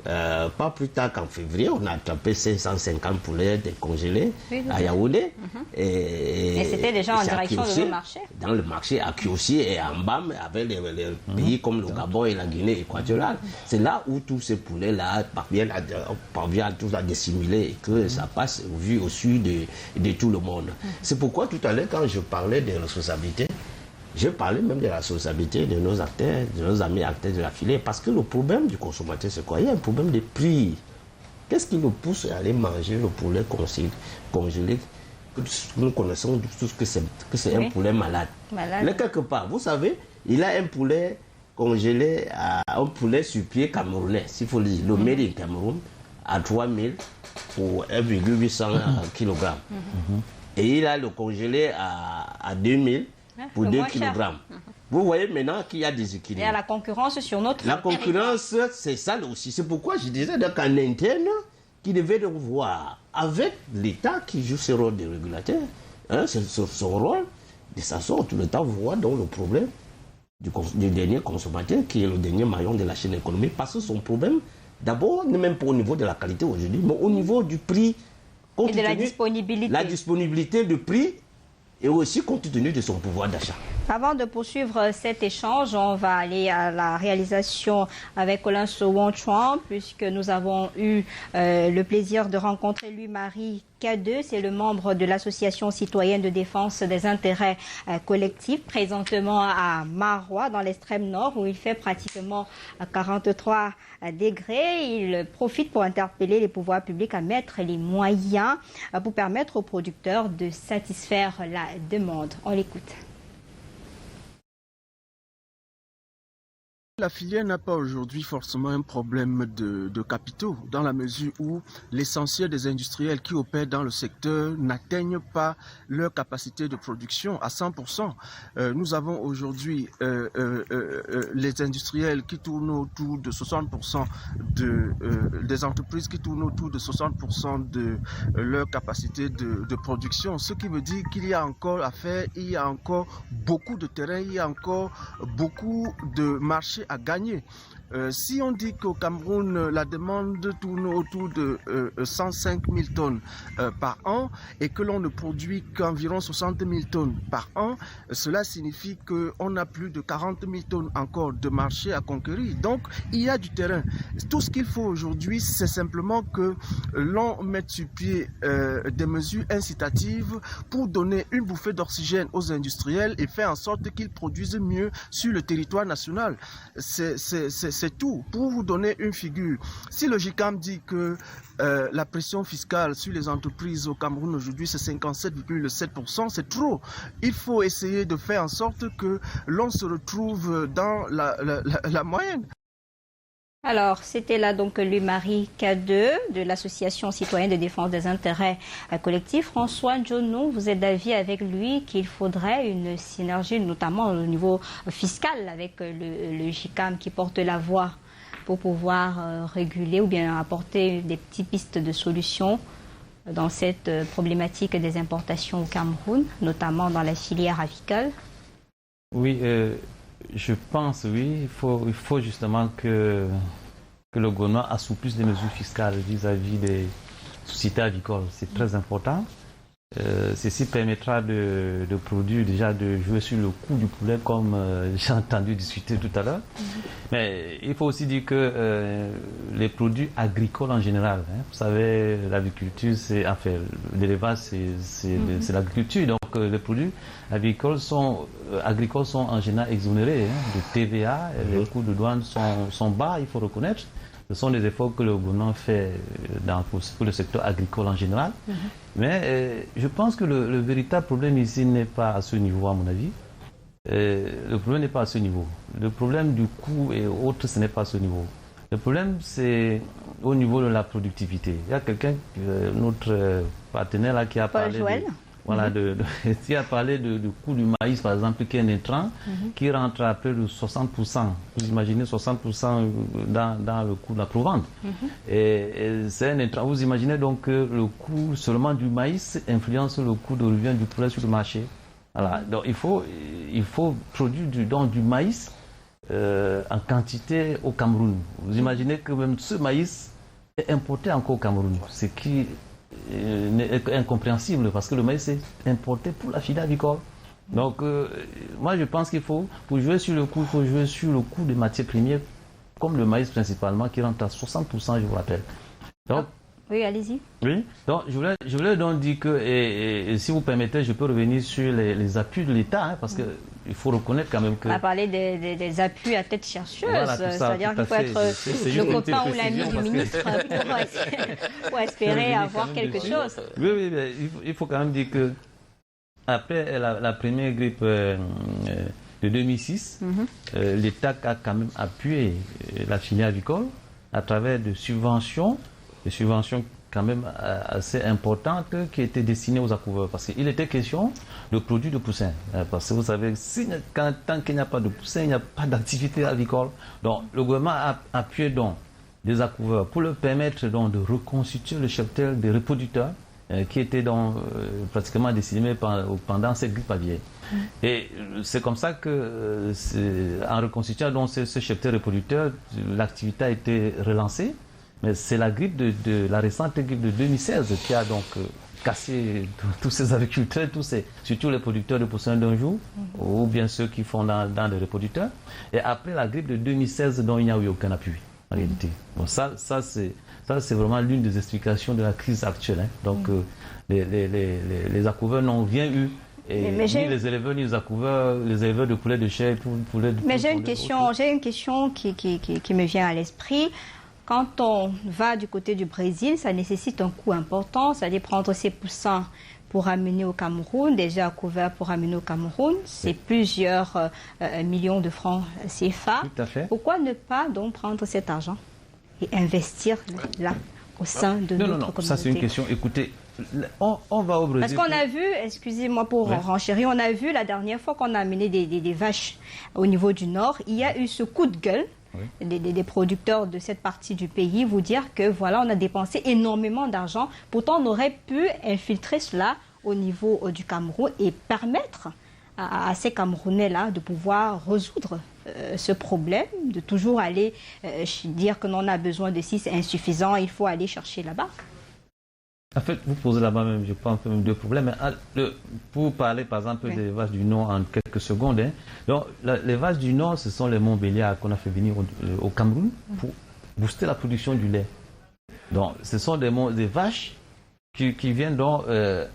pas plus tard qu'en février, on a attrapé 550 poulets décongelés à Yaoundé. Et c'était déjà en direction de nos marchés. Dans le marché à Kiossi et à Mbam, avec les pays comme le Gabon et la Guinée équatoriale. C'est là où tous ces poulets-là parviennent tous à dissimuler et que ça passe vu au sud de tout le monde. C'est pourquoi tout à l'heure, quand je parlais des responsabilités, je parlais même de la responsabilité de nos acteurs, de nos amis acteurs de la filière, parce que le problème du consommateur, c'est quoi? Il y a un problème de prix. Qu'est-ce qui nous pousse à aller manger le poulet congelé? Nous connaissons tous que c'est un poulet malade. Mais quelque part, vous savez, il a un poulet congelé, un poulet sur pied camerounais, s'il faut le dire, le made in Cameroun, à 3 000 pour 1,800 kg. Et il a le congelé à 2 000 pour 2 kg. Vous voyez maintenant qu'il y a des équilibres. Il y a la concurrence sur notre La concurrence, c'est ça aussi. C'est pourquoi je disais qu'en interne, qui devait voir avec l'État qui joue ce rôle de régulateur, c'est son rôle de s'asseoir tout le temps, voir donc le problème du dernier consommateur, qui est le dernier maillon de la chaîne économique, parce que son problème, d'abord, n'est même pas au niveau de la qualité aujourd'hui, mais au niveau du prix. Et de la disponibilité. La disponibilité de prix et aussi compte tenu de son pouvoir d'achat. Avant de poursuivre cet échange, on va aller à la réalisation avec Colin Sowon-Chuan, puisque nous avons eu le plaisir de rencontrer Louis-Marie K2, c'est le membre de l'Association citoyenne de défense des intérêts collectifs, présentement à Marois, dans l'extrême nord, où il fait pratiquement 43 degrés. Il profite pour interpeller les pouvoirs publics à mettre les moyens pour permettre aux producteurs de satisfaire la demande. On l'écoute. La filière n'a pas aujourd'hui forcément un problème de capitaux, dans la mesure où l'essentiel des industriels qui opèrent dans le secteur n'atteignent pas leur capacité de production à 100%. Nous avons aujourd'hui les industriels qui tournent autour de 60% des entreprises qui tournent autour de 60% de leur capacité de production. Ce qui veut dire qu'il y a encore à faire, il y a encore beaucoup de terrain, il y a encore beaucoup de marchés à gagner. Si on dit qu'au Cameroun, la demande tourne autour de 105 000 tonnes par an et que l'on ne produit qu'environ 60 000 tonnes par an, cela signifie qu'on a plus de 40 000 tonnes encore de marché à conquérir. Donc, il y a du terrain. Tout ce qu'il faut aujourd'hui, c'est simplement que l'on mette sur pied des mesures incitatives pour donner une bouffée d'oxygène aux industriels et faire en sorte qu'ils produisent mieux sur le territoire national. C'est c'est tout. Pour vous donner une figure, si le GICAM dit que la pression fiscale sur les entreprises au Cameroun aujourd'hui c'est 57,7%, c'est trop. Il faut essayer de faire en sorte que l'on se retrouve dans la moyenne. Alors, c'était là donc Louis-Marie K2 de l'Association citoyenne de défense des intérêts collectifs. François Djonou, vous êtes d'avis avec lui qu'il faudrait une synergie, notamment au niveau fiscal, avec le GICAM qui porte la voix pour pouvoir réguler ou bien apporter des petites pistes de solutions dans cette problématique des importations au Cameroun, notamment dans la filière avicole? Oui, je pense, oui, il faut justement que le gouvernement assouplisse les mesures fiscales vis-à-vis des sociétés avicoles. C'est très important. Ceci permettra de produire, déjà de jouer sur le coût du poulet, comme j'ai entendu discuter tout à l'heure. Mais il faut aussi dire que les produits agricoles en général, vous savez, l'agriculture, l'élevage, c'est l'agriculture. Donc les produits agricoles sont en général exonérés de TVA. Les coûts de douane sont bas, il faut reconnaître. Ce sont des efforts que le gouvernement fait pour le secteur agricole en général. Mais je pense que le véritable problème ici n'est pas à ce niveau, à mon avis. Le problème n'est pas à ce niveau. Le problème du coût et autres, ce n'est pas à ce niveau. Le problème, c'est au niveau de la productivité. Il y a quelqu'un, notre partenaire là, qui a parlé qui a parlé du coût du maïs, par exemple, qui est un intrant, qui rentre à près de 60%. Vous imaginez 60% dans le coût de la provente. Et c'est un intrant. Vous imaginez donc que le coût seulement du maïs influence le coût de revient du poulet sur le marché. Voilà. Donc il faut produire du maïs en quantité au Cameroun. Vous imaginez que même ce maïs est importé encore au Cameroun, ce qui est incompréhensible parce que le maïs est importé pour la filière avicole. Donc moi je pense qu'il faut, pour jouer sur le coût, il faut jouer sur le coût des matières premières, comme le maïs principalement, qui rentre à 60%, je vous rappelle. Donc, oui, allez-y. Oui, donc je voulais donc dire que, et si vous permettez, je peux revenir sur les appuis de l'État, parce que il faut reconnaître quand même que... On a parlé des appuis à tête chercheuse, voilà, c'est-à-dire qu'il faut être le copain ou l'ami du ministre pour espérer avoir quelque chose. Oui, mais il faut quand même dire que après la première grippe de 2006, l'État a quand même appuyé la filière avicole à travers des subventions quand même assez importantes qui étaient destinées aux accouveurs. Parce qu'il était question de produits de poussins. Parce que vous savez, tant qu'il n'y a pas de poussins, il n'y a pas d'activité avicole. Donc le gouvernement a appuyé donc des accouveurs pour leur permettre donc de reconstituer le cheptel des reproducteurs qui étaient donc pratiquement décimés pendant cette grippe aviaire. Et c'est comme ça que, en reconstituant donc ce cheptel reproducteur, l'activité a été relancée. Mais c'est la grippe de la récente grippe de 2016 qui a donc cassé tous ces agriculteurs, surtout les producteurs de poussins d'un jour, ou bien ceux qui font dans les reproducteurs. Et après la grippe de 2016, dont il n'y a eu aucun appui, en réalité. Bon, ça c'est vraiment l'une des explications de la crise actuelle. Donc les accouveurs n'ont rien eu. Et ni les éleveurs, ni les accouveurs, les éleveurs de poulets de chair, poulets de... Mais j'ai une question qui me vient à l'esprit. Quand on va du côté du Brésil, ça nécessite un coût important, c'est-à-dire prendre ces poussins pour amener au Cameroun, déjà couverts pour amener au Cameroun, c'est plusieurs millions de francs CFA. Tout à fait. Pourquoi ne pas donc prendre cet argent et investir là, au sein de notre communauté? Ça c'est une question. Écoutez, on va au Brésil. Parce qu'on a vu, excusez-moi pour renchérir, on a vu la dernière fois qu'on a amené des vaches au niveau du Nord, il y a eu ce coup de gueule. Des producteurs de cette partie du pays vous dire que voilà, on a dépensé énormément d'argent. Pourtant, on aurait pu infiltrer cela au niveau du Cameroun et permettre à ces Camerounais-là de pouvoir résoudre ce problème, de toujours aller dire que l'on a besoin de ci, c'est insuffisant, il faut aller chercher là-bas. En fait, vous posez là-bas même, je pense, même deux problèmes. Pour parler, par exemple, des vaches du Nord en quelques secondes. Donc, les vaches du Nord, ce sont les Montbéliards qu'on a fait venir au Cameroun pour booster la production du lait. Donc, ce sont des vaches qui viennent donc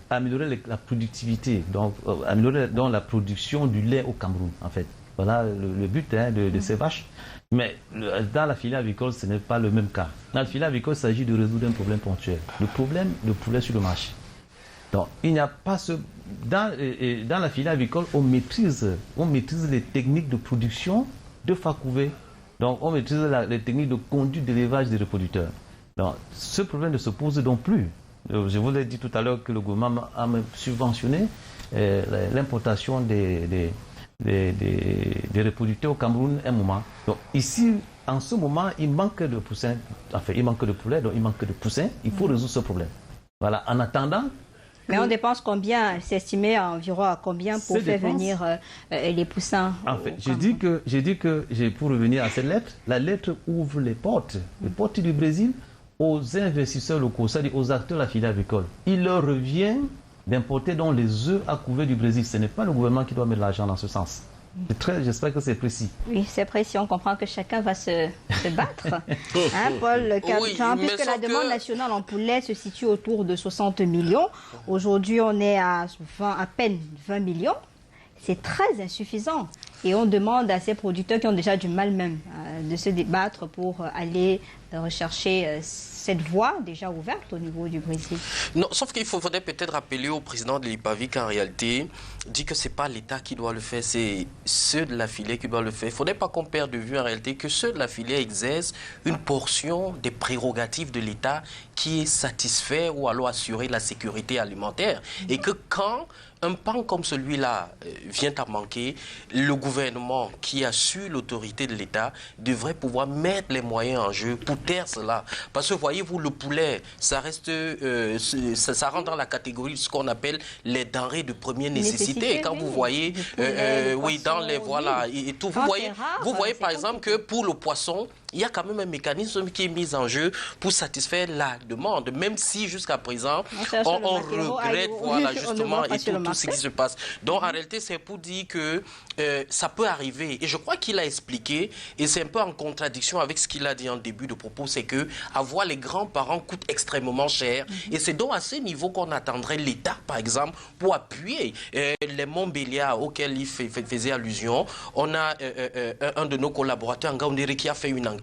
améliorer la productivité, donc améliorer donc la production du lait au Cameroun, en fait. Voilà le but de ces vaches. Mais dans la filière avicole, ce n'est pas le même cas. Dans la filière avicole, il s'agit de résoudre un problème ponctuel. Le problème de poulet sur le marché. Donc, il n'y a pas ce... Dans la filière avicole, on maîtrise les techniques de production de facouver. Donc, on maîtrise les techniques de conduite d'élevage des reproducteurs. Donc, ce problème ne se pose donc plus. Je vous ai dit tout à l'heure que le gouvernement a subventionné l'importation des reproducteurs au Cameroun un moment. Donc ici, en ce moment, il manque de poussins, enfin il manque de poulets, donc il manque de poussins. Il faut résoudre ce problème. Voilà, en attendant... Mais on dépense combien? C'est estimé à environ à combien pour faire venir les poussins? En fait, j'ai dit que pour revenir à cette lettre, la lettre ouvre les portes du Brésil aux investisseurs locaux, c'est-à-dire aux acteurs de la filière avicole. Il leur revient d'importer donc les œufs à couvert du Brésil. Ce n'est pas le gouvernement qui doit mettre l'argent dans ce sens. J'espère que c'est précis. Oui, c'est précis. On comprend que chacun va se battre. Hein, Paul Capitran, oui, puisque la demande nationale en poulet se situe autour de 60 millions. Aujourd'hui, on est à peine 20 millions. C'est très insuffisant. Et on demande à ces producteurs qui ont déjà du mal même de se débattre pour aller rechercher cette voie déjà ouverte au niveau du Brésil. Non, sauf qu'il faudrait peut-être rappeler au président de l'IPAVI qu'en réalité, dit que ce n'est pas l'État qui doit le faire, c'est ceux de la filière qui doivent le faire. Il ne faudrait pas qu'on perde de vue en réalité que ceux de la filière exercent une portion des prérogatives de l'État qui est satisfait ou alors assurer la sécurité alimentaire. Et que quand un pan comme celui-là vient à manquer, le gouvernement qui a su l'autorité de l'État devrait pouvoir mettre les moyens en jeu pour taire cela. Parce que voyez-vous, le poulet, ça reste, ça rentre dans la catégorie de ce qu'on appelle les denrées de première nécessité. Quand vous voyez, oui, dans les voilà et tout, vous voyez par exemple que pour le poisson, il y a quand même un mécanisme qui est mis en jeu pour satisfaire la demande, même si jusqu'à présent, on regrette voilà, justement et tout ce qui se passe. Donc en réalité, c'est pour dire que ça peut arriver. Et je crois qu'il a expliqué, et c'est un peu en contradiction avec ce qu'il a dit en début de propos, c'est que avoir les grands-parents coûte extrêmement cher. Et c'est donc à ce niveau qu'on attendrait l'État, par exemple, pour appuyer les Montbéliard auxquels il faisait allusion. On a un de nos collaborateurs, Ngaoundéré, qui a fait une enquête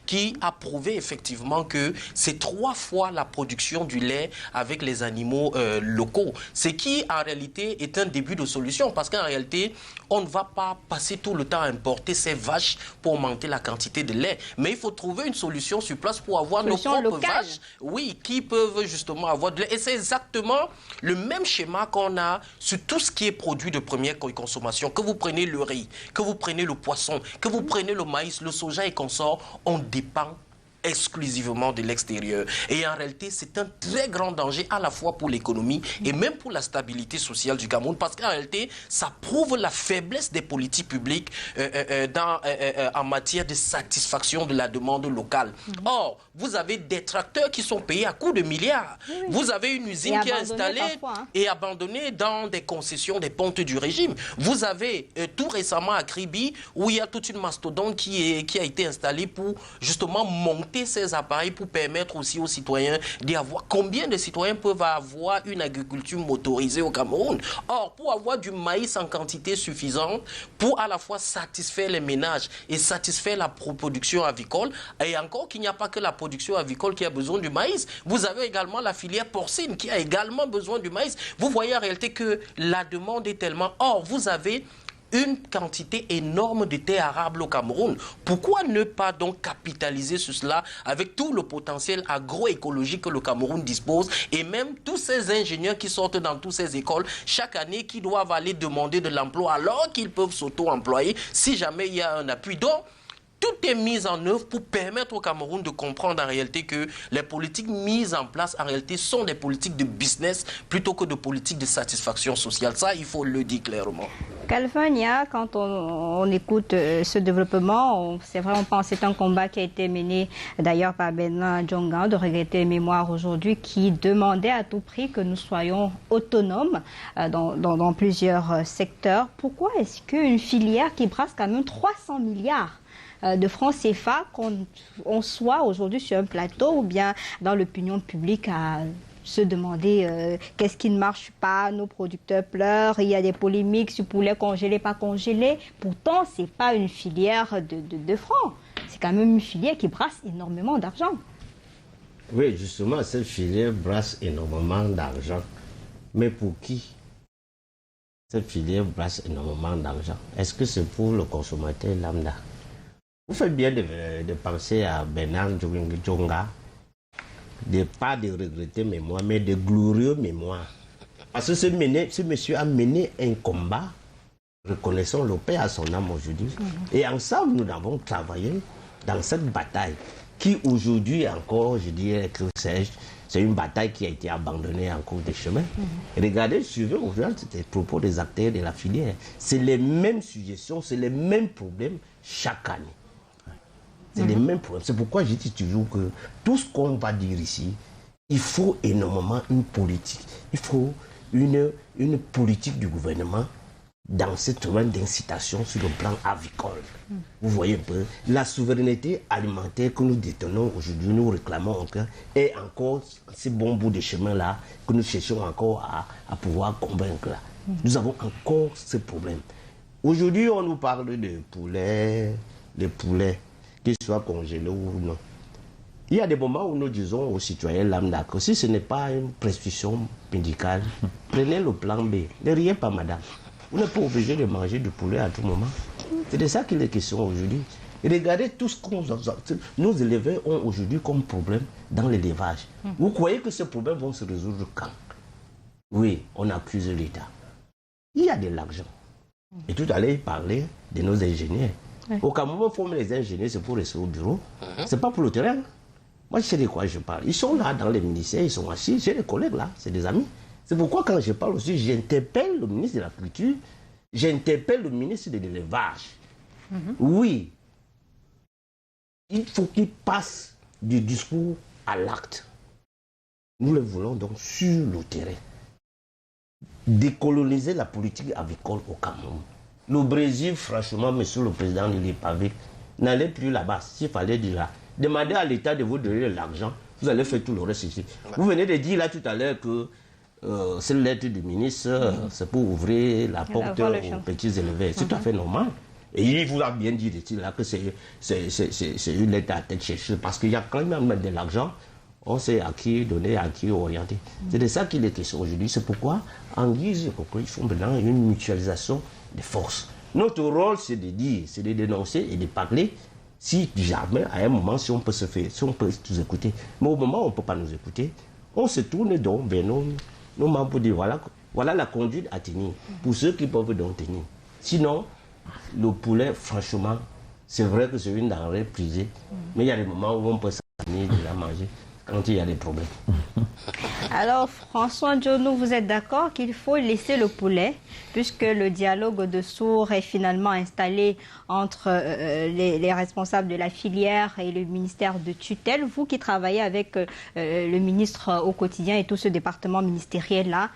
qui a prouvé effectivement que c'est 3 fois la production du lait avec les animaux locaux. Ce qui en réalité est un début de solution parce qu'en réalité, on ne va pas passer tout le temps à importer ces vaches pour augmenter la quantité de lait. Mais il faut trouver une solution sur place pour avoir nos propres vaches, oui, qui peuvent justement avoir de lait. Et c'est exactement le même schéma qu'on a sur tout ce qui est produit de première consommation. Que vous preniez le riz, que vous preniez le poisson, que vous preniez le maïs, le soja et consorts, on dépend exclusivement de l'extérieur. Et en réalité, c'est un très grand danger à la fois pour l'économie et même pour la stabilité sociale du Cameroun parce qu'en réalité, ça prouve la faiblesse des politiques publiques en matière de satisfaction de la demande locale. Or, vous avez des tracteurs qui sont payés à coups de milliards. Vous avez une usine qui est installée et abandonnée dans des concessions des pontes du régime. Vous avez tout récemment à Kribi où il y a toute une mastodonte qui a été installée pour justement monter ces appareils pour permettre aussi aux citoyens d'y avoir. Combien de citoyens peuvent avoir une agriculture motorisée au Cameroun? Or, pour avoir du maïs en quantité suffisante, pour à la fois satisfaire les ménages et satisfaire la production avicole, et encore qu'il n'y a pas que la production avicole qui a besoin du maïs, vous avez également la filière porcine qui a également besoin du maïs. Vous voyez en réalité que la demande est tellement... Or, vous avez une quantité énorme de terres arables au Cameroun. Pourquoi ne pas donc capitaliser sur cela avec tout le potentiel agroécologique que le Cameroun dispose et même tous ces ingénieurs qui sortent dans toutes ces écoles chaque année qui doivent aller demander de l'emploi alors qu'ils peuvent s'auto-employer si jamais il y a un appui. Donc, tout est mis en œuvre pour permettre au Cameroun de comprendre en réalité que les politiques mises en place en réalité sont des politiques de business plutôt que de politiques de satisfaction sociale. Ça, il faut le dire clairement. Calvania, quand on écoute ce développement, c'est vrai, on pense que c'est un combat qui a été mené d'ailleurs par Bernard Djonga, de regretter mémoire aujourd'hui, qui demandait à tout prix que nous soyons autonomes dans plusieurs secteurs. Pourquoi est-ce qu'une filière qui brasse quand même 300 milliards de francs CFA, qu'on soit aujourd'hui sur un plateau ou bien dans l'opinion publique à se demander qu'est-ce qui ne marche pas, nos producteurs pleurent, il y a des polémiques sur poulet congelé, pas congelé. Pourtant, ce n'est pas une filière de francs. C'est quand même une filière qui brasse énormément d'argent. Oui, justement, cette filière brasse énormément d'argent. Mais pour qui? Cette filière brasse énormément d'argent. Est-ce que c'est pour le consommateur lambda? Vous faites bien de penser à Bernard Djonga, pas de regretter mémoire, mais de glorieux mémoire. Parce que ce monsieur a mené un combat, reconnaissons le paix à son âme aujourd'hui. Et ensemble, nous avons travaillé dans cette bataille qui aujourd'hui encore, je dirais que c'est une bataille qui a été abandonnée en cours de chemin. Regardez, suivez aujourd'hui les propos des acteurs de la filière. C'est les mêmes suggestions, c'est les mêmes problèmes chaque année. C'est les mêmes problèmes. C'est pourquoi je dis toujours que tout ce qu'on va dire ici, il faut énormément une politique. Il faut une politique du gouvernement dans cette domaine d'incitation sur le plan avicole. Vous voyez un peu, la souveraineté alimentaire que nous détenons aujourd'hui, nous réclamons encore, est encore ce bon bout de chemin-là que nous cherchons encore à pouvoir convaincre. Là. Nous avons encore ce problème. Aujourd'hui, on nous parle de poulets, qu'ils soient congelés ou non. Il y a des moments où nous disons aux citoyens lambda que si ce n'est pas une prescription médicale, prenez le plan B. Ne riez pas, madame. Vous n'êtes pas obligé de manger du poulet à tout moment. C'est de ça qu'il est question aujourd'hui. Et regardez tout ce que nos éleveurs ont aujourd'hui comme problème dans l'élevage. Vous croyez que ces problèmes vont se résoudre quand? Oui, on accuse l'État. Il y a de l'argent. Et tout à l'heure, il parlait de nos ingénieurs. Au Cameroun, on forme les ingénieurs, c'est pour rester au bureau. C'est pas pour le terrain. Moi, je sais de quoi je parle. Ils sont là dans les ministères, ils sont assis. J'ai des collègues là, c'est des amis. C'est pourquoi quand je parle aussi, j'interpelle le ministre de la Culture, j'interpelle le ministre de l'Élevage. Oui, il faut qu'il passe du discours à l'acte. Nous le voulons donc sur le terrain. Décoloniser la politique avicole au Cameroun. Le Brésil, franchement, monsieur le président de l'EPAVIC, n'allez plus là-bas. S'il fallait dire là, demandez à l'État de vous donner de l'argent, vous allez faire tout le reste ici. Vous venez de dire là tout à l'heure que cette lettre du ministre, c'est pour ouvrir la porte aux petits éleveurs. C'est tout à fait normal. Et il vous a bien dit là que c'est une lettre à tête chercheuse parce qu'il y a quand même de l'argent. On sait à qui donner, à qui orienter. C'est de ça qu'il est question aujourd'hui. C'est pourquoi, en guise, ils font maintenant une mutualisation des forces. Notre rôle, c'est de dire, c'est de dénoncer et de parler. Si jamais, à un moment, si on peut se faire, si on peut nous écouter. Mais au moment où on ne peut pas nous écouter, on se tourne donc vers nos membres pour dire voilà la conduite à tenir. Pour ceux qui peuvent donc tenir. Sinon, le poulet, franchement, c'est vrai que c'est une denrée prisée. Mais il y a des moments où on peut s'amener de la manger quand il y a des problèmes. Alors, François Djonou, vous êtes d'accord qu'il faut laisser le poulet, puisque le dialogue de sourds est finalement installé entre les responsables de la filière et le ministère de tutelle. Vous qui travaillez avec le ministre au quotidien et tout ce département ministériel-là,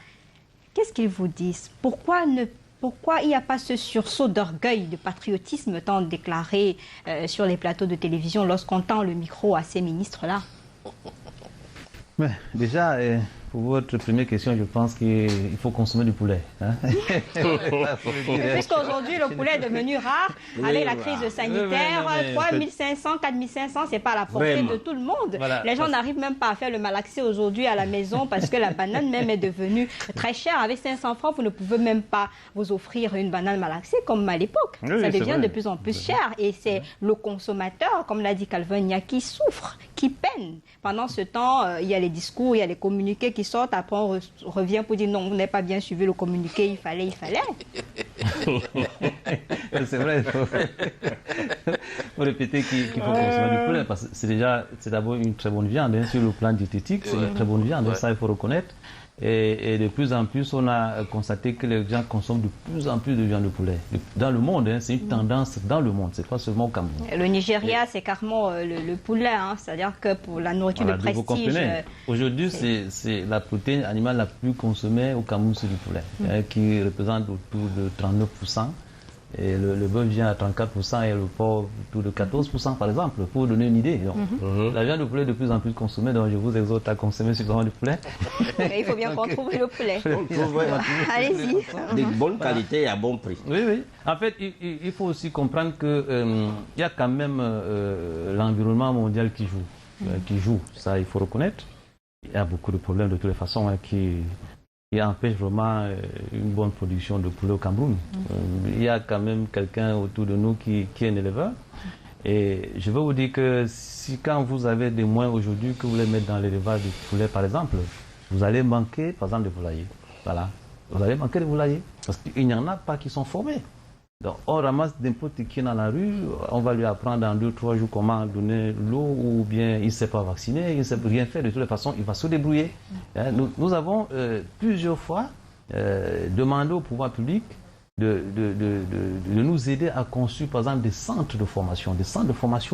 qu'est-ce qu'ils vous disent? Pourquoi il n'y a pas ce sursaut d'orgueil, de patriotisme tant déclaré sur les plateaux de télévision lorsqu'on tend le micro à ces ministres-là? Mais déjà, pour votre première question, je pense qu'il faut consommer du poulet. Hein? Puisqu'aujourd'hui, le poulet est devenu rare, avec la crise sanitaire, 3500, 4500, ce n'est pas à la portée de tout le monde. Voilà. Les gens n'arrivent même pas à faire le malaxé aujourd'hui à la maison parce que la banane même est devenue très chère. Avec 500 francs, vous ne pouvez même pas vous offrir une banane malaxée comme à l'époque. Oui, ça devient de plus en plus cher. Et c'est le consommateur, comme l'a dit Calvin Nia, qui souffre, qui peine. Pendant ce temps, il y a les discours, il y a les communiqués qui sortent. Après, on revient pour dire non, vous n'avez pas bien suivi le communiqué, il fallait. C'est vrai, il faut répéter qu'il faut consommer du poulet parce que c'est d'abord une très bonne viande. Hein, sur le plan diététique, c'est une très bonne viande, ça il faut reconnaître. Et de plus en plus, on a constaté que les gens consomment de plus en plus de viande de poulet. Dans le monde, hein, c'est une tendance dans le monde, c'est pas seulement au Cameroun. Le Nigeria, c'est carrément le poulet, hein, c'est-à-dire que pour la nourriture de prestige... Aujourd'hui, c'est la protéine animale la plus consommée au Cameroun, c'est du poulet, qui représente autour de 39%. Et le bœuf vient à 34% et le porc autour de 14% par exemple, pour vous donner une idée. Donc, la viande de poulet est de plus en plus consommée, donc je vous exhorte à consommer suffisamment de poulet. Mais il faut bien qu'on trouve le poulet. Allez-y. De bonne qualité et à bon prix. Oui, oui. En fait, il faut aussi comprendre qu'il y a quand même l'environnement mondial qui joue. Ça, il faut reconnaître. Il y a beaucoup de problèmes de toutes les façons qui empêchent vraiment une bonne production de poulet au Cameroun. Il y a quand même quelqu'un autour de nous qui est un éleveur. Et je veux vous dire que si quand vous avez des moyens aujourd'hui que vous voulez mettre dans l'élevage de poulet, par exemple, vous allez manquer, par exemple, de volaillers. Voilà. Vous allez manquer de volaillers. Parce qu'il n'y en a pas qui sont formés. Donc, on ramasse n'importe qui dans la rue, on va lui apprendre dans 2-3 jours comment donner l'eau, ou bien il ne sait pas vacciner, il ne sait rien faire. De toutes les façons, il va se débrouiller. Nous avons plusieurs fois demandé au pouvoir public de nous aider à construire, par exemple, des centres de formation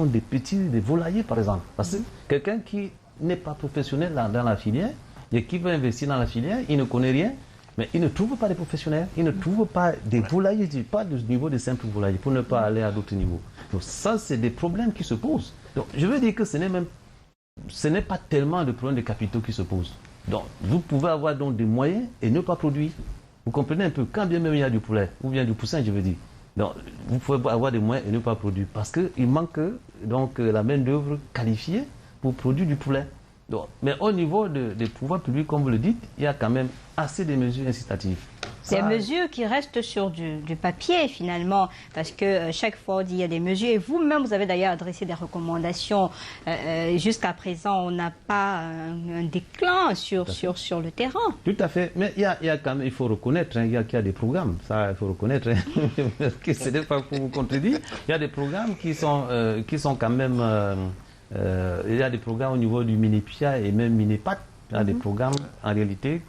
des petits, des volaillers, par exemple. Parce que quelqu'un qui n'est pas professionnel dans la filière et qui veut investir dans la filière, il ne connaît rien. Mais ils ne trouvent pas des professionnels, ils ne trouvent pas des volaillers, pas du niveau des simples volaillers, pour ne pas aller à d'autres niveaux. Donc ça, c'est des problèmes qui se posent. Donc je veux dire que ce n'est pas tellement de problèmes de capitaux qui se posent. Donc vous pouvez avoir donc des moyens et ne pas produire. Vous comprenez un peu, quand bien même il y a du poulet, ou bien du poussin, je veux dire. Donc vous pouvez avoir des moyens et ne pas produire, parce qu'il manque donc la main-d'œuvre qualifiée pour produire du poulet. Donc, mais au niveau des pouvoirs publics, comme vous le dites, il y a quand même assez de mesures incitatives. Des mesures qui restent sur du papier finalement, parce que chaque fois on dit il y a des mesures, et vous-même vous avez d'ailleurs adressé des recommandations. Jusqu'à présent, on n'a pas un déclin sur le terrain. Tout à fait, mais il y a quand même, il faut reconnaître qu'il y a des programmes, ça il faut reconnaître, que ce n'est pas pour vous contredire. Il y a des programmes qui sont quand même... il y a des programmes au niveau du MINEPIA et même MINEPAC. Il y a des programmes en réalité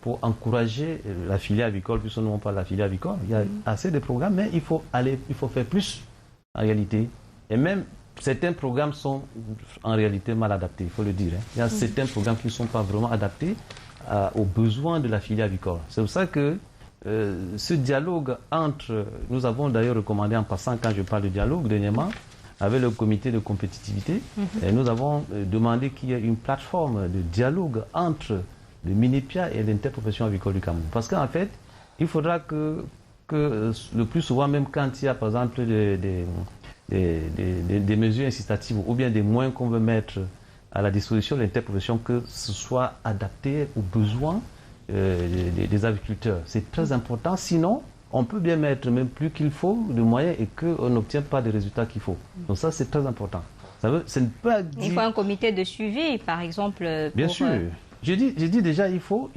pour encourager la filière avicole, puisque nous on parle de la filière avicole. Il y a assez de programmes, mais il faut faire plus en réalité. Et même certains programmes sont en réalité mal adaptés, il faut le dire. Il y a certains programmes qui ne sont pas vraiment adaptés aux besoins de la filière avicole. C'est pour ça que ce dialogue entre, nous avons d'ailleurs recommandé en passant, quand je parle de dialogue dernièrement, avec le comité de compétitivité, et nous avons demandé qu'il y ait une plateforme de dialogue entre le MINEPIA et l'interprofession avicole du Cameroun. Parce qu'en fait, il faudra que le plus souvent, même quand il y a par exemple des mesures incitatives ou bien des moyens qu'on veut mettre à la disposition de l'interprofession, que ce soit adapté aux besoins des agriculteurs. C'est très important, sinon on peut bien mettre même plus qu'il faut de moyens et qu'on n'obtient pas les résultats qu'il faut. Donc ça, c'est très important. Il faut un comité de suivi, par exemple. Bien sûr. J'ai dit déjà, il faut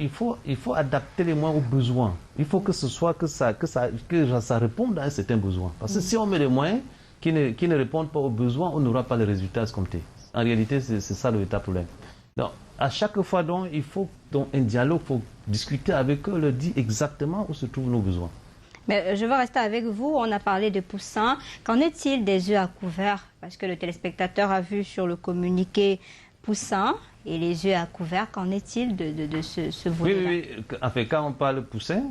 adapter les moyens aux besoins. Il faut que ça réponde à un certain besoin. Parce que si on met des moyens qui ne répondent pas aux besoins, on n'aura pas les résultats escomptés. En réalité, c'est ça le véritable problème. Donc, à chaque fois, donc, il faut donc, un dialogue, il faut discuter avec eux, leur dire exactement où se trouvent nos besoins. Mais je veux rester avec vous. On a parlé de poussins. Qu'en est-il des œufs à couvert? Parce que le téléspectateur a vu sur le communiqué poussins et les œufs à couvert. Qu'en est-il de ce volet-là? Oui. En fait, quand on parle de poussins,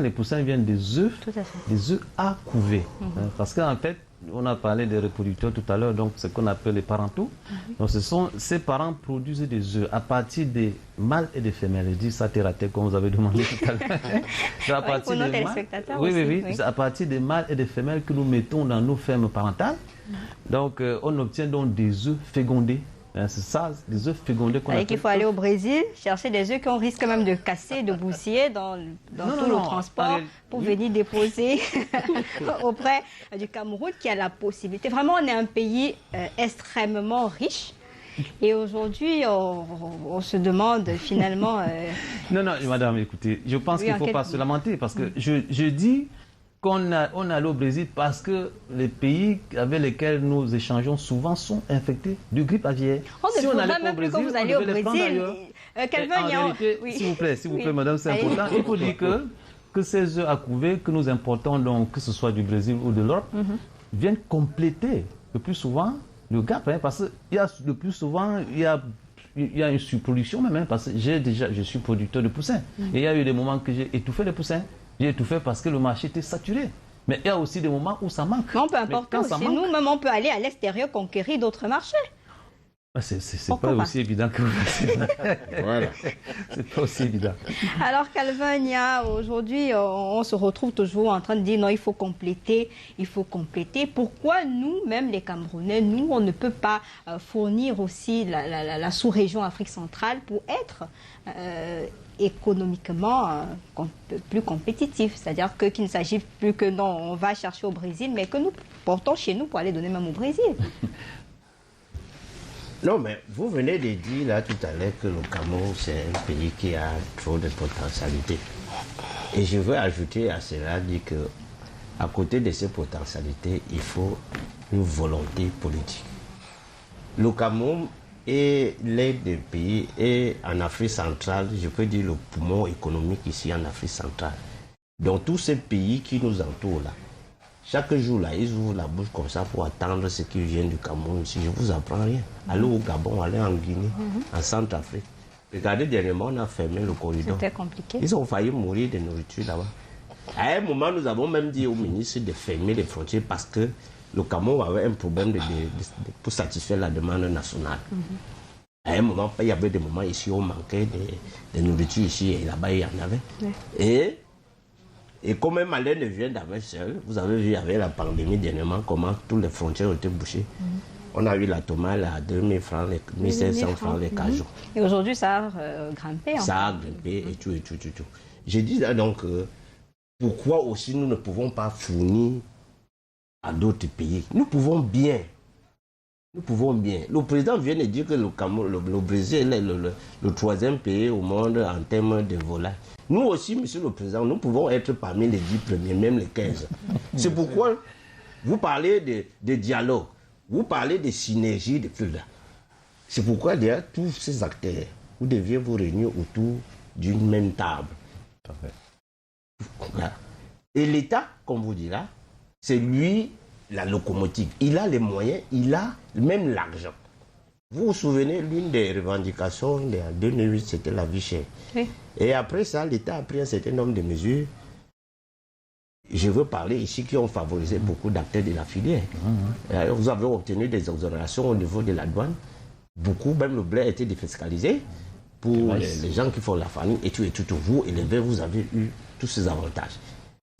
les poussins viennent des œufs à couver. Parce qu'en fait, on a parlé des reproducteurs tout à l'heure, donc ce qu'on appelle les parentaux. Donc ces parents produisent des œufs à partir des mâles et des femelles. Je dis ça terre à terre, comme vous avez demandé tout à l'heure. C'est à partir des mâles et des femelles que nous mettons dans nos fermes parentales. Donc on obtient donc des œufs fécondés. C'est ça, des œufs fécondés qu'on appelle. Il faut aller au Brésil chercher des œufs qu'on risque même de casser, de bousiller dans tout le transport pour venir déposer auprès du Cameroun qui a la possibilité. Vraiment, on est un pays extrêmement riche. Et aujourd'hui, on se demande finalement... Non, madame, écoutez, je pense qu'il ne faut pas se lamenter parce que je dis qu'on allé au Brésil parce que les pays avec lesquels nous échangeons souvent sont infectés de grippe aviaire. Si on allait même plus quand vous allez au Brésil. S'il vous plaît, madame, c'est important. Il faut dire que ces œufs à couver que nous importons, donc, que ce soit du Brésil ou de l'Europe, viennent compléter le plus souvent le gap. Parce que le plus souvent, il y a une surproduction même. Parce que je suis producteur de poussins. Et il y a eu des moments que j'ai étouffé les poussins. J'ai étouffé parce que le marché était saturé. Mais il y a aussi des moments où ça manque. Mais on peut importer aussi. Nous-mêmes, on peut aller à l'extérieur conquérir d'autres marchés. C'est pas aussi évident que vous. Voilà. C'est pas aussi évident. Alors Calvin Nia, aujourd'hui, on se retrouve toujours en train de dire non, il faut compléter, il faut compléter. Pourquoi nous, même les Camerounais, nous, on ne peut pas fournir aussi la sous-région Afrique centrale pour être économiquement plus compétitif? C'est-à-dire qu'il ne s'agit plus que non, on va chercher au Brésil, mais que nous portons chez nous pour aller donner même au Brésil. Non, mais vous venez de dire là tout à l'heure que le Cameroun, c'est un pays qui a trop de potentialités. Et je veux ajouter à cela, dire que à côté de ces potentialités, il faut une volonté politique. Le Cameroun est l'un des pays, et en Afrique centrale, je peux dire le poumon économique ici en Afrique centrale. Dans tous ces pays qui nous entourent là, chaque jour, là, ils ouvrent la bouche comme ça pour attendre ce qui vient du Cameroun. Si je ne vous apprends rien, allez au Gabon, allez en Guinée, en Centrafrique. Regardez, dernièrement, on a fermé le corridor. C'était compliqué. Ils ont failli mourir de nourriture là-bas. À un moment, nous avons même dit au ministre de fermer les frontières parce que le Cameroun avait un problème pour satisfaire la demande nationale. À un moment, il y avait des moments ici où on manquait de nourriture ici et là-bas, il y en avait. Ouais. Et comme un malheur ne vient d'avec seul, vous avez vu avec la pandémie dernièrement comment toutes les frontières ont été bouchées. On a eu la tomate à 2000 francs, 1500 francs les cajots. Et aujourd'hui, ça a grimpé. Ça a grimpé et tout. J'ai dit donc, pourquoi aussi nous ne pouvons pas fournir à d'autres pays? Nous pouvons bien. Le président vient de dire que le Brésil est le troisième pays au monde en termes de volailles. Nous aussi, monsieur le président, nous pouvons être parmi les 10 premiers, même les 15. C'est pourquoi vous parlez de dialogue, vous parlez de synergie, de plus là. C'est pourquoi derrière tous ces acteurs, vous deviez vous réunir autour d'une même table. Voilà. Et l'État, comme vous dites là, c'est lui la locomotive. Il a les moyens, il a même l'argent. Vous vous souvenez, l'une des revendications de 2008, c'était la vie chère. Oui. Et après ça, l'État a pris un certain nombre de mesures. Je veux parler ici qui ont favorisé beaucoup d'acteurs de la filière. Vous avez obtenu des exonérations au niveau de la douane. Beaucoup, même le blé a été défiscalisé pour les gens qui font la famille et tout. Vous, éleveurs, vous avez eu tous ces avantages.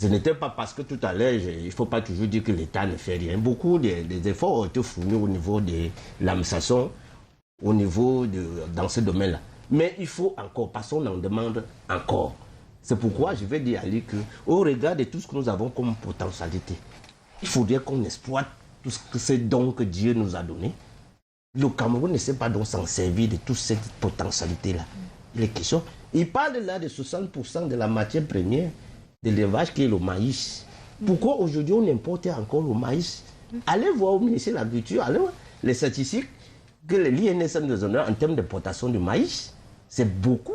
Ce n'était pas parce que tout à l'heure, il ne faut pas toujours dire que l'État ne fait rien. Beaucoup des efforts ont été fournis au niveau de l'administration, dans ce domaine-là. Mais il faut encore, parce qu'on en demande encore. C'est pourquoi je vais dire à lui qu'au regard de tout ce que nous avons comme potentialité, il faudrait qu'on exploite tout ce dons que Dieu nous a donné. Le Cameroun ne sait pas donc s'en servir de toute cette potentialité-là. Il est question. Il parle là de 60% de la matière première de l'élevage qui est le maïs. Pourquoi aujourd'hui on importe encore le maïs? Allez voir au ministère de l'Agriculture, allez voir les statistiques que l'INSS nous donne en termes d'importation du maïs. C'est beaucoup.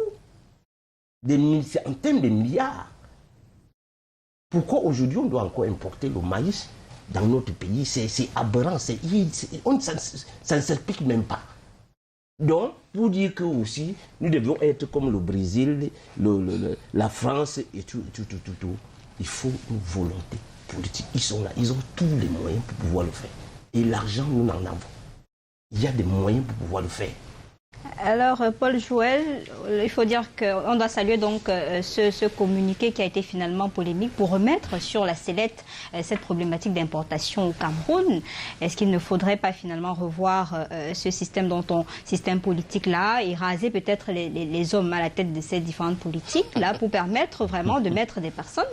En termes de milliards. Pourquoi aujourd'hui on doit encore importer le maïs dans notre pays? C'est aberrant, ça ne s'explique même pas. Donc, pour dire que aussi, nous devons être comme le Brésil, la France et tout. Il faut une volonté politique. Ils sont là, ils ont tous les moyens pour pouvoir le faire. Et l'argent, nous en avons. Il y a des moyens pour pouvoir le faire. Alors, Paul Joël, il faut dire qu'on doit saluer donc ce communiqué qui a été finalement polémique pour remettre sur la sellette cette problématique d'importation au Cameroun. Est-ce qu'il ne faudrait pas finalement revoir ce système système politique-là et raser peut-être les hommes à la tête de ces différentes politiques-là pour permettre vraiment de mettre des personnes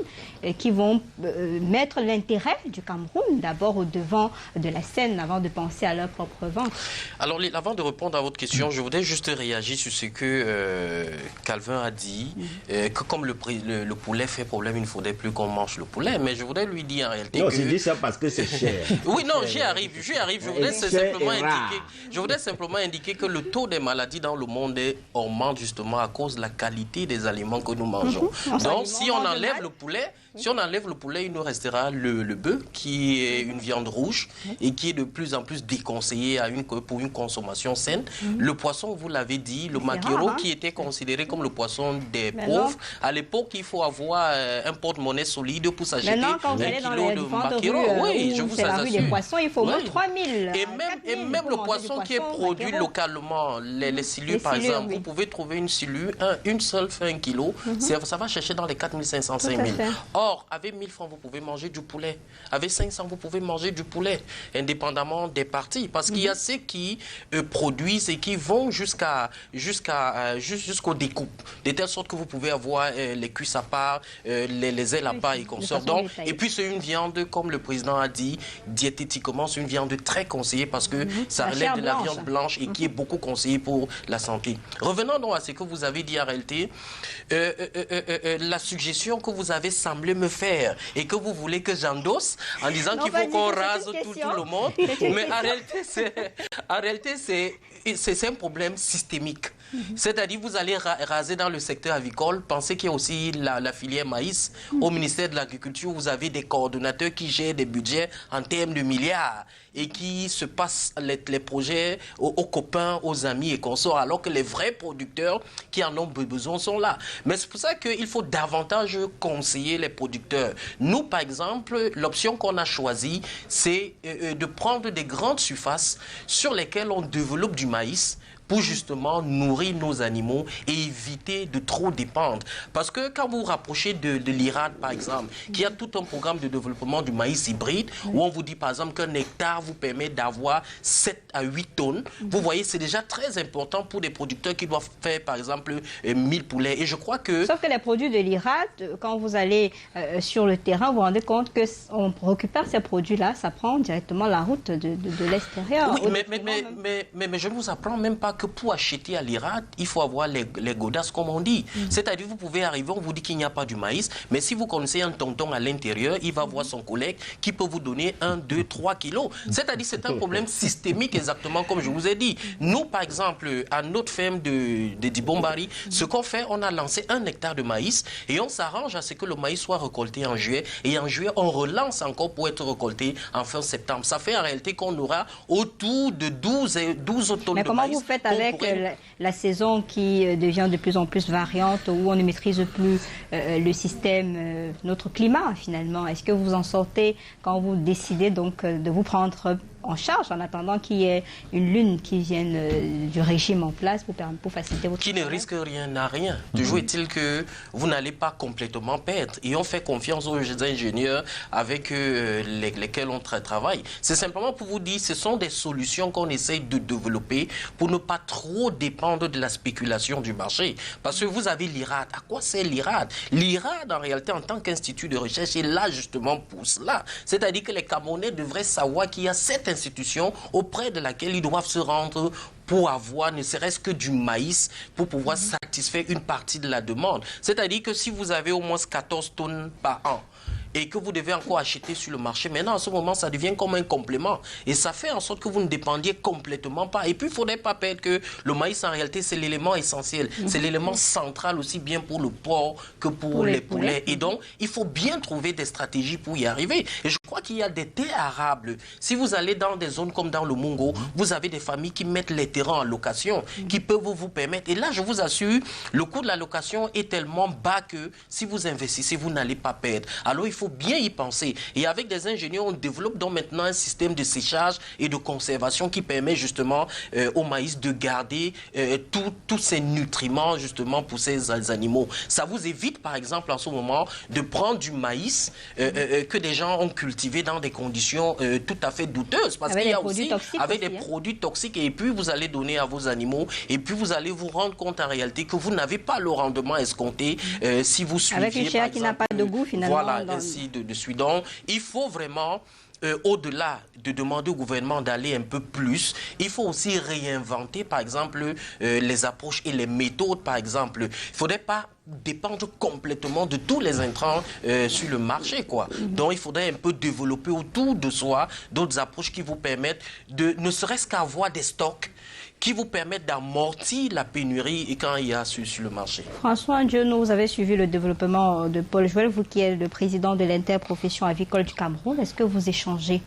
qui vont mettre l'intérêt du Cameroun d'abord au devant de la scène avant de penser à leur propre ventre? Alors, avant de répondre à votre question, je voudrais juste réagir sur ce que Calvin a dit, que comme le poulet fait problème, il ne faudrait plus qu'on mange le poulet. Mais je voudrais lui dire en réalité non, que... c'est dit ça parce que c'est cher. Oui, non, j'y arrive. Je voudrais simplement indiquer que le taux des maladies dans le monde augmente justement à cause de la qualité des aliments que nous mangeons. Donc, si on enlève le poulet, Si on enlève le poulet, il nous restera le bœuf, qui est une viande rouge et qui est de plus en plus déconseillé pour une consommation saine. Le poisson, vous l'avez dit, le maquereau, qui était considéré comme le poisson des pauvres. À l'époque, il faut avoir un porte-monnaie solide pour s'acheter un kilo de maquereau. Oui, je vous assure. Des poissons, il faut au moins 3 000. Et même le poisson qui est produit localement, les silures par exemple, vous pouvez trouver une silure, une seule fait 1 kilo, ça va chercher dans les 4 500, 5 000. Or, avec 1 000 francs, vous pouvez manger du poulet. Avec 500, vous pouvez manger du poulet, indépendamment des parties. Parce qu'il y a ceux qui produisent et qui vont jusqu'aux découpes. De telle sorte que vous pouvez avoir les cuisses à part, les ailes à part et consorts. Et puis, c'est une viande, comme le président a dit, diététiquement, c'est une viande très conseillée parce que ça relève de la viande blanche et qui est beaucoup conseillée pour la santé. Revenons donc à ce que vous avez dit en réalité. La suggestion que vous avez semblé me faire et que vous voulez que j'endosse en disant qu'il faut qu'on rase tout le monde. Mais en réalité, c'est un problème systémique. C'est-à-dire, vous allez raser dans le secteur avicole. Pensez qu'il y a aussi la filière maïs. Au ministère de l'Agriculture, vous avez des coordonnateurs qui gèrent des budgets en termes de milliards et qui se passent les projets aux copains, aux amis et consorts, alors que les vrais producteurs qui en ont besoin sont là. Mais c'est pour ça qu'il faut davantage conseiller les producteurs. Nous, par exemple, l'option qu'on a choisie, c'est de prendre des grandes surfaces sur lesquelles on développe du maïs pour justement nourrir nos animaux et éviter de trop dépendre. Parce que quand vous vous rapprochez de l'IRAD, par exemple, qui a tout un programme de développement du maïs hybride, où on vous dit par exemple qu'un hectare vous permet d'avoir 7 à 8 tonnes, vous voyez, c'est déjà très important pour des producteurs qui doivent faire par exemple 1000 poulets. Et je crois que... Sauf que les produits de l'IRAD, quand vous allez sur le terrain, vous vous rendez compte qu'on récupère ces produits-là, ça prend directement la route de l'extérieur. Oui, mais je ne vous apprends même pas que pour acheter à l'IRAD, il faut avoir les godasses, comme on dit. C'est-à-dire, vous pouvez arriver, on vous dit qu'il n'y a pas du maïs, mais si vous connaissez un tonton à l'intérieur, il va voir son collègue qui peut vous donner 1, 2, 3 kilos. C'est-à-dire, c'est un problème systémique, exactement comme je vous ai dit. Nous, par exemple, à notre ferme de Dibombari, ce qu'on fait, on a lancé 1 hectare de maïs et on s'arrange à ce que le maïs soit récolté en juillet. Et en juillet, on relance encore pour être récolté en fin septembre. Ça fait en réalité qu'on aura autour de 12 tonnes de maïs. Mais comment vous faites avec la saison qui devient de plus en plus variante, où on ne maîtrise plus le système, notre climat finalement? Est-ce que vous en sortez quand vous décidez donc de vous prendre en charge en attendant qu'il y ait une lune qui vienne du régime en place pour faciliter votre travail? Qui ne risque rien à rien. Toujours est-il que vous n'allez pas complètement perdre. Et on fait confiance aux ingénieurs avec lesquels on travaille. C'est simplement pour vous dire, ce sont des solutions qu'on essaye de développer pour ne pas trop dépendre de la spéculation du marché. Parce que vous avez l'IRAD. À quoi c'est l'IRAD? L'IRAD, en réalité, en tant qu'institut de recherche, est là justement pour cela. C'est-à-dire que les Camerounais devraient savoir qu'il y a cette institution auprès de laquelle ils doivent se rendre pour avoir ne serait-ce que du maïs pour pouvoir satisfaire une partie de la demande. C'est-à-dire que si vous avez au moins 14 tonnes par an et que vous devez encore acheter sur le marché, maintenant, en ce moment, ça devient comme un complément. Et ça fait en sorte que vous ne dépendiez complètement pas. Et puis, il ne faudrait pas perdre que le maïs, en réalité, c'est l'élément essentiel. C'est l'élément central aussi bien pour le porc que pour les poulets. Et donc, il faut bien trouver des stratégies pour y arriver. Et je crois qu'il y a des terres arables. Si vous allez dans des zones comme dans le Mungo, vous avez des familles qui mettent les terrains en location, qui peuvent vous permettre. Et là, je vous assure, le coût de la location est tellement bas que si vous investissez, vous n'allez pas perdre. Alors, il faut bien y penser. Et avec des ingénieurs, on développe donc maintenant un système de séchage et de conservation qui permet justement au maïs de garder tous ces nutriments justement pour ces animaux. Ça vous évite par exemple en ce moment de prendre du maïs que des gens ont cultivé dans des conditions tout à fait douteuses. Parce qu'il y a aussi avec des produits toxiques et puis vous allez donner à vos animaux et puis vous allez vous rendre compte en réalité que vous n'avez pas le rendement escompté si vous suivez avec une chair qui n'a pas de goût finalement. Voilà, ainsi de suite. Donc, il faut vraiment, au-delà de demander au gouvernement d'aller un peu plus, il faut aussi réinventer, par exemple, les approches et les méthodes, par exemple. Il ne faudrait pas dépendre complètement de tous les intrants sur le marché, quoi. Donc, il faudrait un peu développer autour de soi d'autres approches qui vous permettent de, ne serait-ce qu'avoir des stocks qui vous permettent d'amortir la pénurie et quand il y a sur le marché. François Ndiaye, vous avez suivi le développement de Paul Joël, vous qui êtes le président de l'interprofession avicole du Cameroun. Est-ce que vous échangez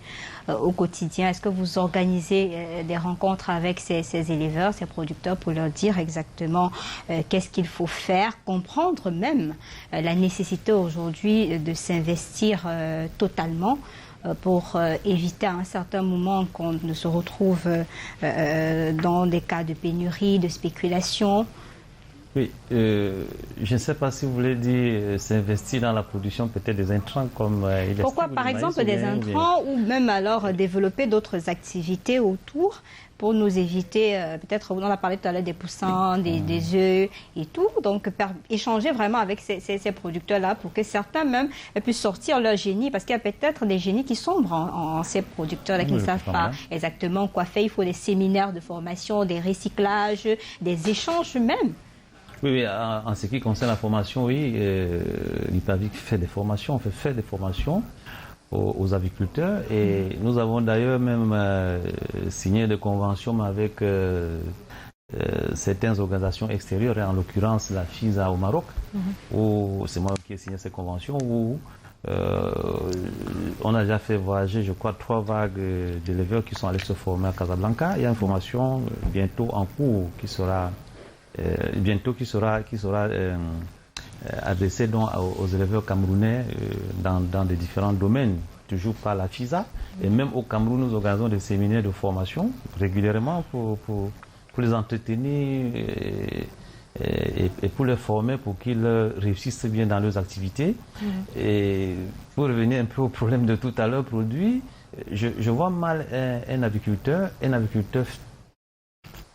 au quotidien? Est-ce que vous organisez des rencontres avec ces éleveurs, ces producteurs pour leur dire exactement qu'est-ce qu'il faut faire, comprendre même la nécessité aujourd'hui de s'investir totalement pour éviter à un certain moment qu'on ne se retrouve dans des cas de pénurie, de spéculation? Oui, je ne sais pas si vous voulez dire s'investir dans la production peut-être des intrants comme... Pourquoi par exemple des intrants ou même alors développer d'autres activités autour pour nous éviter, peut-être on a parlé tout à l'heure des poussins, des œufs et tout, donc échanger vraiment avec ces producteurs-là pour que certains même puissent sortir leur génie, parce qu'il y a peut-être des génies qui sombrent en ces producteurs-là qui ne savent pas exactement quoi faire. Il faut des séminaires de formation, des recyclages, des échanges même. Oui, en ce qui concerne la formation, oui, l'IPAVIC fait des formations, on fait des formations aux aviculteurs et nous avons d'ailleurs même signé des conventions avec certaines organisations extérieures, en l'occurrence la FISA au Maroc, où c'est moi qui ai signé ces conventions, où on a déjà fait voyager, je crois, 3 vagues d'éleveurs qui sont allés se former à Casablanca. Il y a une formation bientôt en cours qui sera adressé donc aux éleveurs camerounais dans des différents domaines, toujours par la FISA. Et même au Cameroun, nous organisons des séminaires de formation régulièrement pour les entretenir et pour les former pour qu'ils réussissent bien dans leurs activités. Et pour revenir un peu au problème de tout à l'heure, produit, je vois mal un aviculteur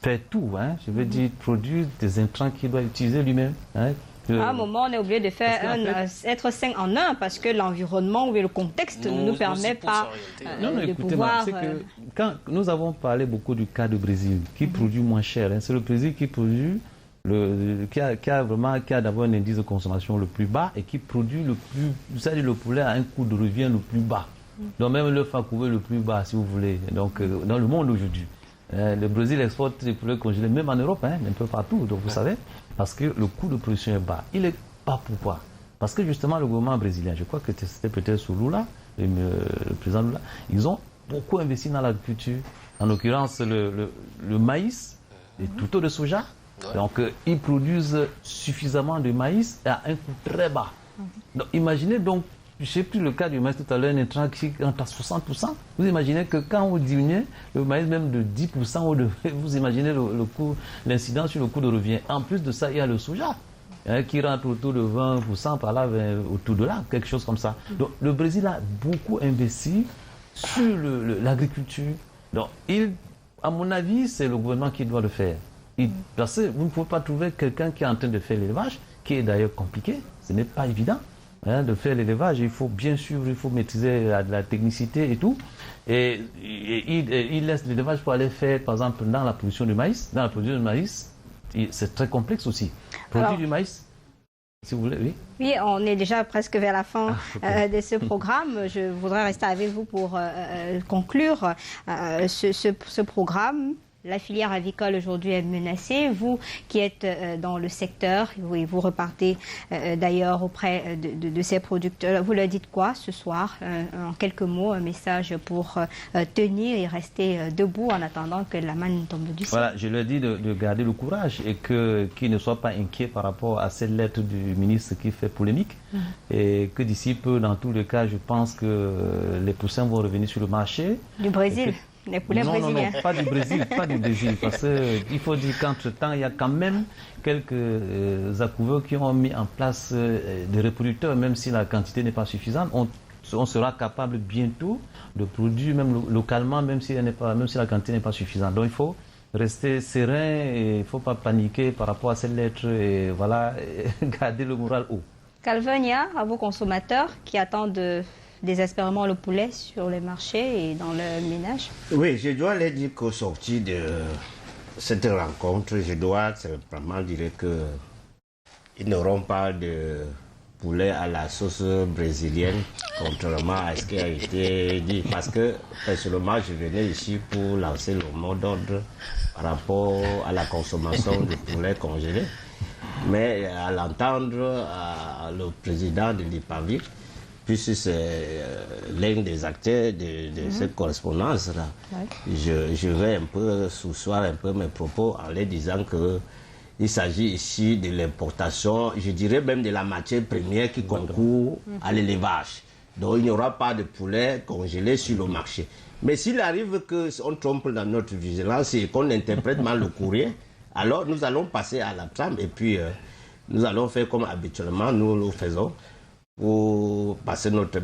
fait tout, hein, je veux dire, produire des intrants qu'il doit utiliser lui-même. Hein, à un moment, on est obligé de faire être 5 en 1 parce que l'environnement ou le contexte ne nous permet pas de pouvoir... Quand nous avons parlé beaucoup du cas du Brésil, qui produit moins cher, hein, c'est le Brésil qui produit, qui a d'abord un indice de consommation le plus bas et qui produit c'est-à-dire le poulet à un coût de revient le plus bas. Donc même le fa couvé le plus bas, si vous voulez, donc dans le monde aujourd'hui. Le Brésil exporte des poulets congelés, même en Europe, hein, un peu partout, donc vous savez, parce que le coût de production est bas. Il est bas pourquoi? Parce que justement le gouvernement brésilien, je crois que c'était peut-être sous Lula, le président Lula, ils ont beaucoup investi dans l'agriculture, en l'occurrence le maïs, les tutos de soja. Donc ils produisent suffisamment de maïs à un coût très bas. Donc imaginez donc, je sais plus le cas du maïs tout à l'heure, un intrant qui entre à 60%. Vous imaginez que quand vous diminuez le maïs même de 10%, vous imaginez le coût, l'incidence sur le coût de revient. En plus de ça, il y a le soja qui rentre autour de 20%, par là, autour de là, quelque chose comme ça. Donc le Brésil a beaucoup investi sur l'agriculture. Donc à mon avis, c'est le gouvernement qui doit le faire. Parce que vous ne pouvez pas trouver quelqu'un qui est en train de faire l'élevage, qui est d'ailleurs compliqué, ce n'est pas évident. De faire l'élevage, il faut bien suivre, il faut maîtriser la technicité et tout. Et il laisse l'élevage pour aller faire, par exemple, dans la production du maïs. Dans la production du maïs, c'est très complexe aussi. Produire du maïs, si vous voulez, oui. Oui, on est déjà presque vers la fin de ce programme. Je voudrais rester avec vous pour conclure ce programme. La filière avicole aujourd'hui est menacée. Vous qui êtes dans le secteur, vous repartez d'ailleurs auprès de ces producteurs. Vous leur dites quoi ce soir? En quelques mots, un message pour tenir et rester debout en attendant que la manne tombe du ciel. Voilà, je leur dis de garder le courage et qu'ils ne soient pas inquiets par rapport à cette lettre du ministre qui fait polémique. Et que d'ici peu, dans tous les cas, je pense que les poussins vont revenir sur le marché. Du Brésil? Les poulets brésiliens. Non, pas du Brésil, parce qu'il faut dire qu'entre-temps, il y a quand même quelques accouveurs qui ont mis en place des reproducteurs, même si la quantité n'est pas suffisante. On sera capable bientôt de produire même localement, même si la quantité n'est pas suffisante. Donc il faut rester serein et il ne faut pas paniquer par rapport à cette lettre et voilà, garder le moral haut. Calvin, à vos consommateurs qui attendent désespérément le poulet sur les marchés et dans le ménage? Oui, je dois leur dire qu'au sortir de cette rencontre, je dois simplement dire que ils n'auront pas de poulet à la sauce brésilienne, contrairement à ce qui a été dit. Parce que, personnellement, je venais ici pour lancer le mot d'ordre par rapport à la consommation de poulet congelé. Mais à l'entendre, le président de l'IPAVI, puisque c'est l'un des acteurs de cette correspondance-là, je vais un peu soussoir un peu mes propos en les disant que il s'agit ici de l'importation, je dirais même de la matière première qui concourt à l'élevage. Donc il n'y aura pas de poulet congelé sur le marché. Mais s'il arrive qu'on trompe dans notre vigilance et qu'on interprète mal le courrier, alors nous allons passer à la trame et puis nous allons faire comme habituellement nous le faisons pour passer notre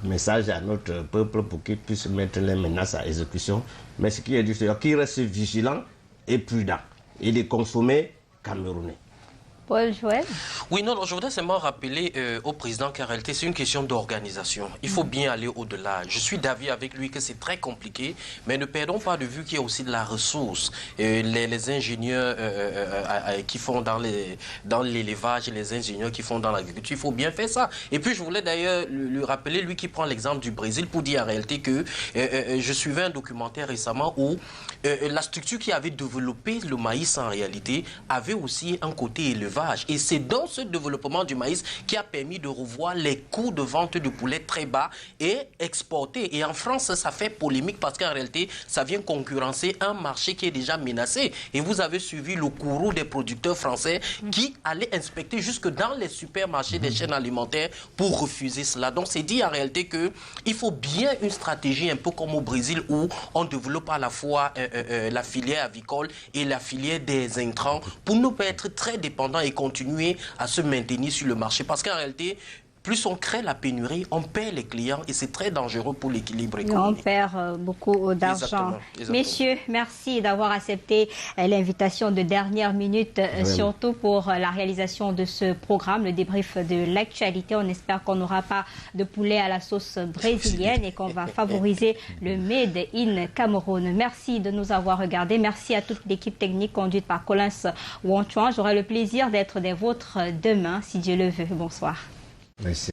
message à notre peuple pour qu'il puisse mettre les menaces à exécution. Mais ce qui est dit, c'est qu'il reste vigilant et prudent et de consommer camerounais. Paul Joël. Oui, non, je voudrais seulement rappeler au président qu'en réalité, c'est une question d'organisation. Il faut bien aller au-delà. Je suis d'avis avec lui que c'est très compliqué, mais ne perdons pas de vue qu'il y a aussi de la ressource. Les ingénieurs qui font dans l'élevage et les ingénieurs qui font dans l'agriculture, il faut bien faire ça. Et puis, je voulais d'ailleurs lui rappeler, lui qui prend l'exemple du Brésil, pour dire en réalité que je suivais un documentaire récemment où la structure qui avait développé le maïs en réalité avait aussi un côté élevage. Et c'est dans ce développement du maïs qui a permis de revoir les coûts de vente de poulet très bas et exporter. Et en France, ça fait polémique parce qu'en réalité, ça vient concurrencer un marché qui est déjà menacé. Et vous avez suivi le courroux des producteurs français qui allaient inspecter jusque dans les supermarchés des chaînes alimentaires pour refuser cela. Donc c'est dit en réalité qu'il faut bien une stratégie un peu comme au Brésil où on développe à la fois la filière avicole et la filière des intrants pour ne pas être très dépendant et continuer à se maintenir sur le marché. Parce qu'en réalité, plus on crée la pénurie, on perd les clients et c'est très dangereux pour l'équilibre économique. On perd beaucoup d'argent. Messieurs, merci d'avoir accepté l'invitation de dernière minute, surtout pour la réalisation de ce programme, le débrief de l'actualité. On espère qu'on n'aura pas de poulet à la sauce brésilienne et qu'on va favoriser le Made in Cameroun. Merci de nous avoir regardés. Merci à toute l'équipe technique conduite par Collins Wanchuan. J'aurai le plaisir d'être des vôtres demain, si Dieu le veut. Bonsoir. Merci.